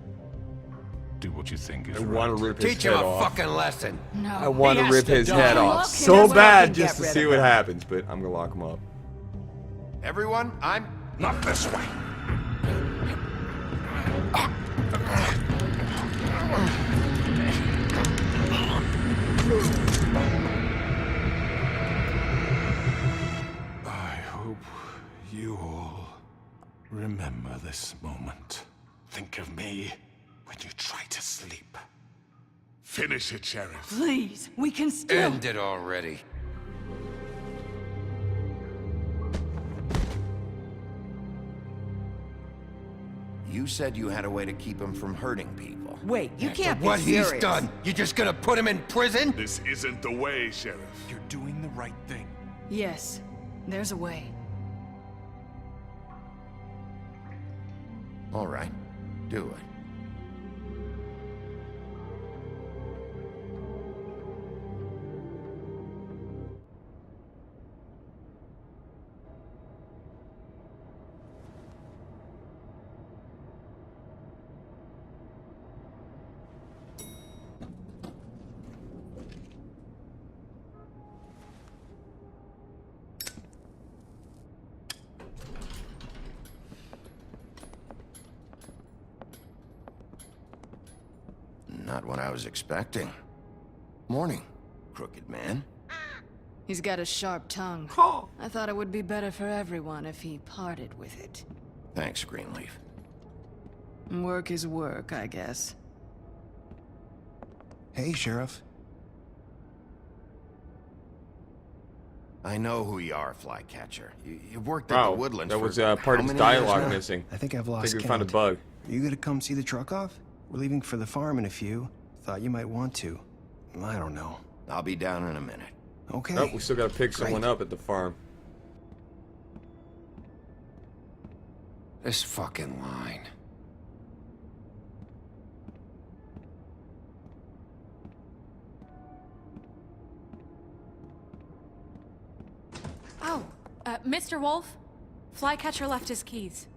Do what you think is
I
right.
want to rip his
Teach him
head
a
off.
fucking lesson.
No.
I want
He
to
has
rip
to
his
die.
head
Lock
off
him
so
up.
bad
Get
just to
rid
see
of
what
him.
happens, but I'm gonna lock him up.
everyone, I'm...
Not this way.
I hope you all remember this moment.
Think of me when you try to sleep. Finish it, Sheriff.
Please, we can still.
End it already.
You said you had a way to keep him from hurting people.
Wait, you
After
can't be
what
serious.
he's done, you just gonna put him in prison?
This isn't the way, Sheriff.
You're doing the right thing.
Yes, there's a way.
All right, do it. Not what I was expecting. Morning, crooked man.
He's got a sharp tongue. I thought it would be better for everyone if he parted with it.
Thanks, Greenleaf.
Work is work, I guess.
Hey, Sheriff.
I know who you are, Flycatcher. You worked at
Wow,
the Woodlands
that
for
was
how
part of his
many
dialogue
years now?
missing.
I think I've lost
we found a
count.
bug.
Are you gonna come see the truck off? We're leaving for the farm in a few. Thought you might want to. I don't know.
I'll be down in a minute.
Okay.
Oh, we still gotta pick someone
Great.
up at the farm.
This fucking line.
Oh, Mr. Wolf, Flycatcher left his keys.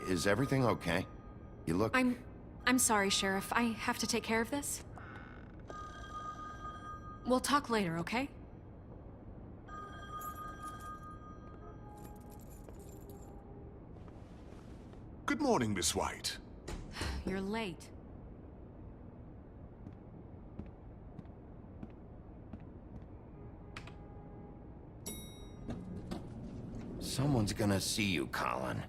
Is everything okay? You look...
I'm sorry, Sheriff. I have to take care of this. We'll talk later, okay?
Good morning, Miss White.
You're late.
Someone's gonna see you, Colin.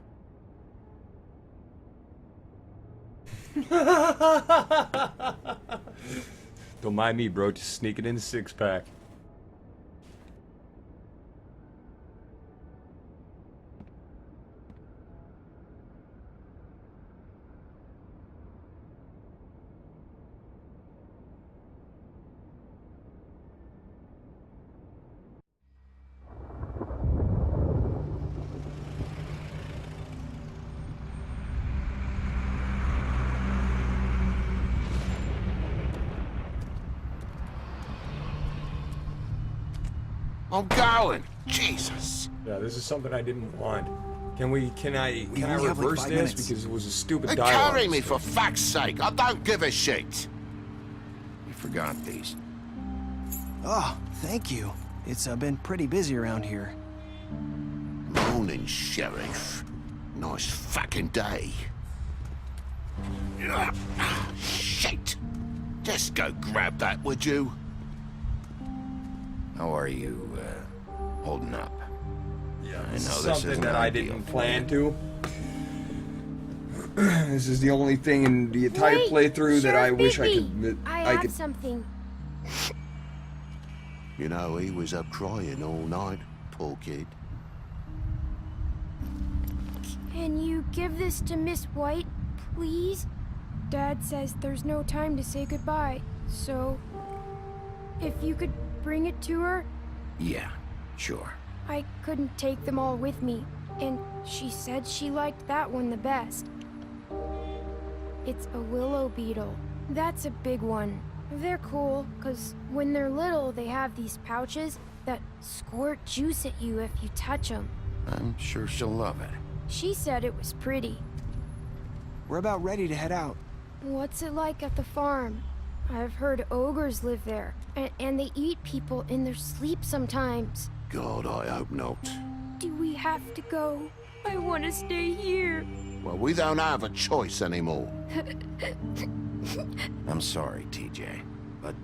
Don't mind me, bro. Just sneaking in the six-pack.
I'm going. Jesus.
Yeah, this is something I didn't want. Can I
only have, like,
reverse
5
this?
minutes.
Because it was a stupid
Hey,
dialogue.
carry me for fuck's sake. I don't give a shit. You forgot these.
Oh, thank you. It's been pretty busy around here.
Morning, Sheriff. Nice fucking day. Shit. Just go grab that, would you? How are you, holding up?
Yeah,
I know
this is
this
something
isn't
that I
ideal
didn't
for
plan
you.
to. This is the only thing in the entire playthrough that I wish I could.
I have something.
You know, he was up crying all night, poor kid.
Can you give this to Miss White, please? Dad says there's no time to say goodbye, so if you could bring it to her.
Yeah, sure.
I couldn't take them all with me, and she said she liked that one the best. It's a willow beetle. That's a big one. They're cool, because when they're little, they have these pouches that squirt juice at you if you touch them.
I'm sure she'll love it.
She said it was pretty.
We're about ready to head out.
What's it like at the farm? I've heard ogres live there, and they eat people in their sleep sometimes.
God, I hope not.
Do we have to go? I want to stay here.
Well, we don't have a choice anymore. I'm sorry, TJ, but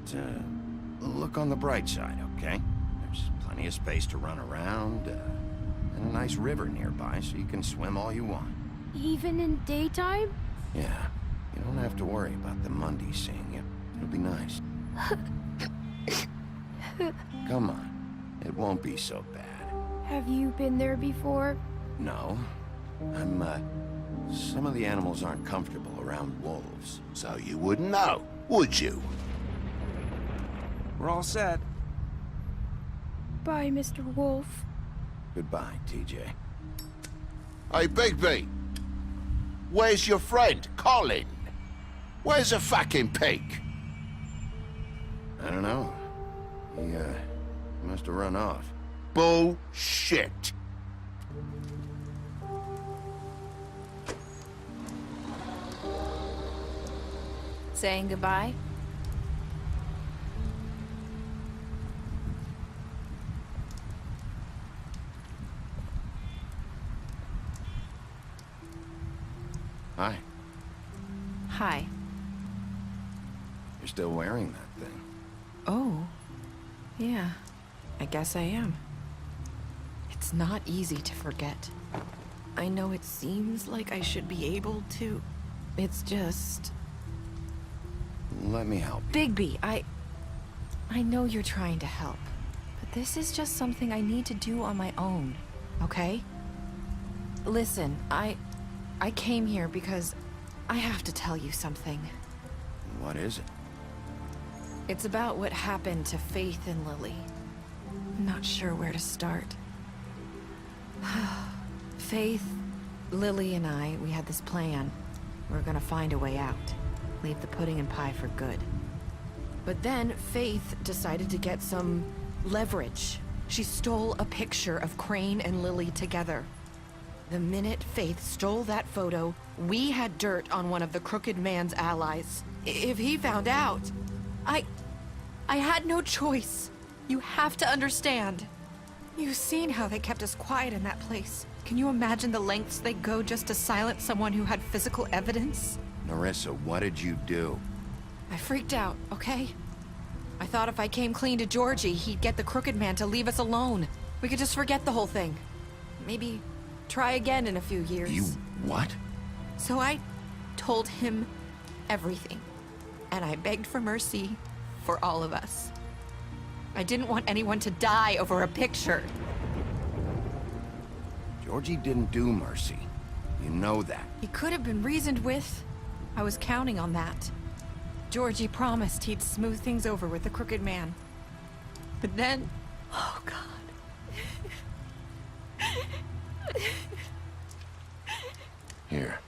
look on the bright side, okay? There's plenty of space to run around, and a nice river nearby, so you can swim all you want.
Even in daytime?
Yeah, you don't have to worry about the Mundies seeing you. It'll be nice. Come on, it won't be so bad.
Have you been there before?
No, some of the animals aren't comfortable around wolves, so you wouldn't know, would you?
We're all set.
Bye, Mr. Wolf.
Goodbye, TJ. Hey, Bigby! Where's your friend, Colin? Where's the fucking pig? I don't know. He must have run off. Bullshit!
Saying goodbye?
Hi.
Hi.
You're still wearing that thing.
Oh. Yeah. I guess I am. It's not easy to forget. I know it seems like I should be able to. It's just...
Let me help you.
Bigby, I know you're trying to help, but this is just something I need to do on my own, okay? Listen, I came here because I have to tell you something.
What is it?
It's about what happened to Faith and Lily. I'm not sure where to start. Faith, Lily, and I, we had this plan. We're gonna find a way out. Leave the pudding and pie for good. But then Faith decided to get some leverage. She stole a picture of Crane and Lily together. The minute Faith stole that photo, we had dirt on one of the Crooked Man's allies. If he found out, I had no choice. You have to understand. You've seen how they kept us quiet in that place. Can you imagine the lengths they go just to silence someone who had physical evidence?
Nerissa, what did you do?
I freaked out, okay? I thought if I came clean to Georgie, he'd get the Crooked Man to leave us alone. We could just forget the whole thing. Maybe try again in a few years.
You what?
So I told him everything. And I begged for mercy for all of us. I didn't want anyone to die over a picture.
Georgie didn't do mercy. You know that.
He could have been reasoned with. I was counting on that. Georgie promised he'd smooth things over with the Crooked Man. But then... Oh, God.
Here.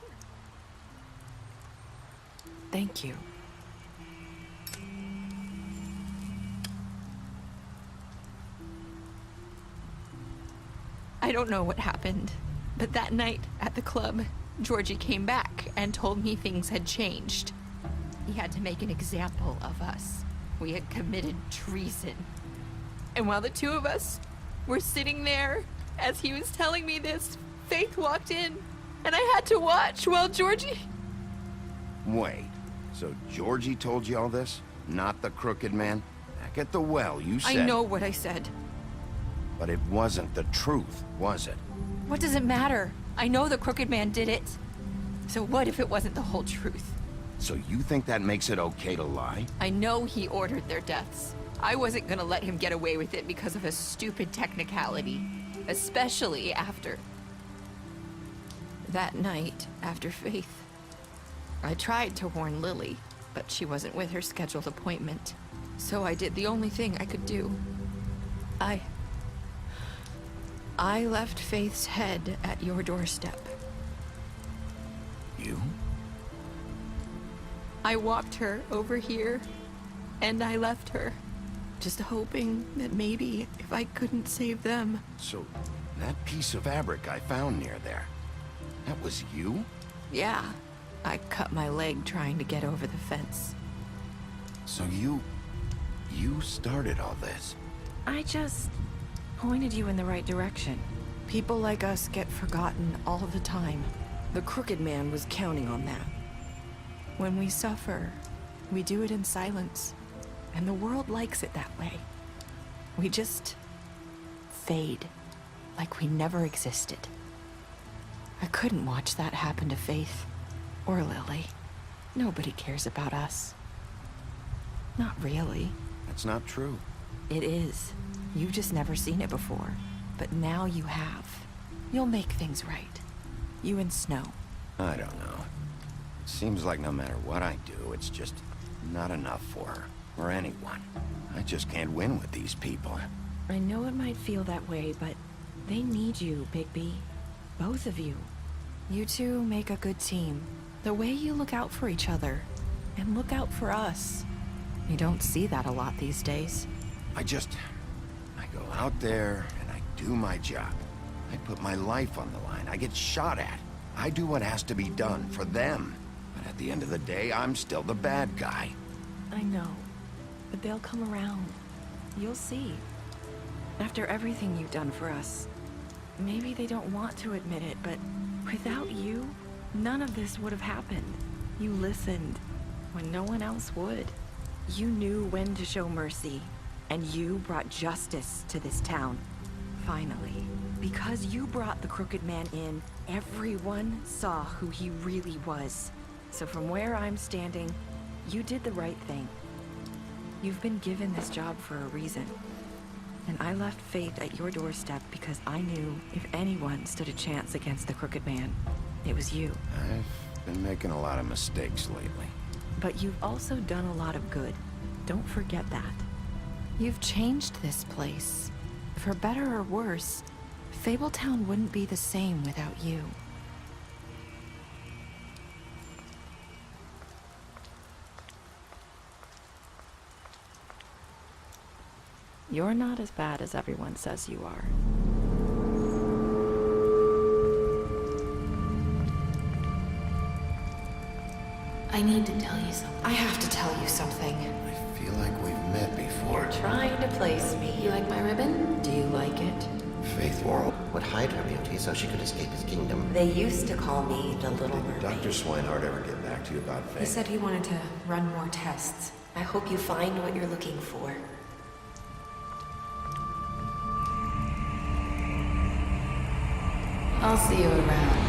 Thank you. I don't know what happened, but that night at the club, Georgie came back and told me things had changed. He had to make an example of us. We had committed treason. And while the two of us were sitting there, as he was telling me this, Faith walked in, and I had to watch while Georgie...
Wait, so Georgie told you all this? Not the Crooked Man? Back at the well, you said...
I know what I said.
But it wasn't the truth, was it?
What does it matter? I know the Crooked Man did it. So what if it wasn't the whole truth?
So you think that makes it okay to lie?
I know he ordered their deaths. I wasn't gonna let him get away with it because of a stupid technicality. Especially after... that night, after Faith. I tried to warn Lily, but she wasn't with her scheduled appointment. So I did the only thing I could do. I left Faith's head at your doorstep.
You?
I walked her over here, and I left her. Just hoping that maybe if I couldn't save them...
So, that piece of fabric I found near there, that was you?
Yeah. I cut my leg trying to get over the fence.
So you started all this?
I just pointed you in the right direction.
People like us get forgotten all the time. The Crooked Man was counting on that. When we suffer, we do it in silence. And the world likes it that way. We just fade, like we never existed. I couldn't watch that happen to Faith, or Lily. Nobody cares about us. Not really.
That's not true.
It is. You've just never seen it before. But now you have. You'll make things right. You and Snow.
I don't know. It seems like no matter what I do, it's just not enough for her. Or anyone. I just can't win with these people.
I know it might feel that way, but they need you, Bigby. Both of you.
You two make a good team. The way you look out for each other. And look out for us. You don't see that a lot these days.
I go out there and I do my job. I put my life on the line. I get shot at. I do what has to be done for them. But at the end of the day, I'm still the bad guy.
I know. But they'll come around. You'll see. After everything you've done for us. Maybe they don't want to admit it, but without you, none of this would have happened. You listened when no one else would. You knew when to show mercy, and you brought justice to this town. Finally. Because you brought the Crooked Man in, everyone saw who he really was. So from where I'm standing, you did the right thing. You've been given this job for a reason. And I left Faith at your doorstep because I knew if anyone stood a chance against the Crooked Man, it was you.
I've been making a lot of mistakes lately.
But you've also done a lot of good. Don't forget that.
You've changed this place. For better or worse, Fabletown wouldn't be the same without you.
You're not as bad as everyone says you are.
I need to tell you something. I have to tell you something.
I feel like we've met before.
You're trying to place me. You like my ribbon? Do you like it?
Faith Worrell would hide her beauty so she could escape his kingdom.
They used to call me the Little Mermaid.
Dr. Swinehart ever get back to you about Faith?
He said he wanted to run more tests. I hope you find what you're looking for. I'll see you around.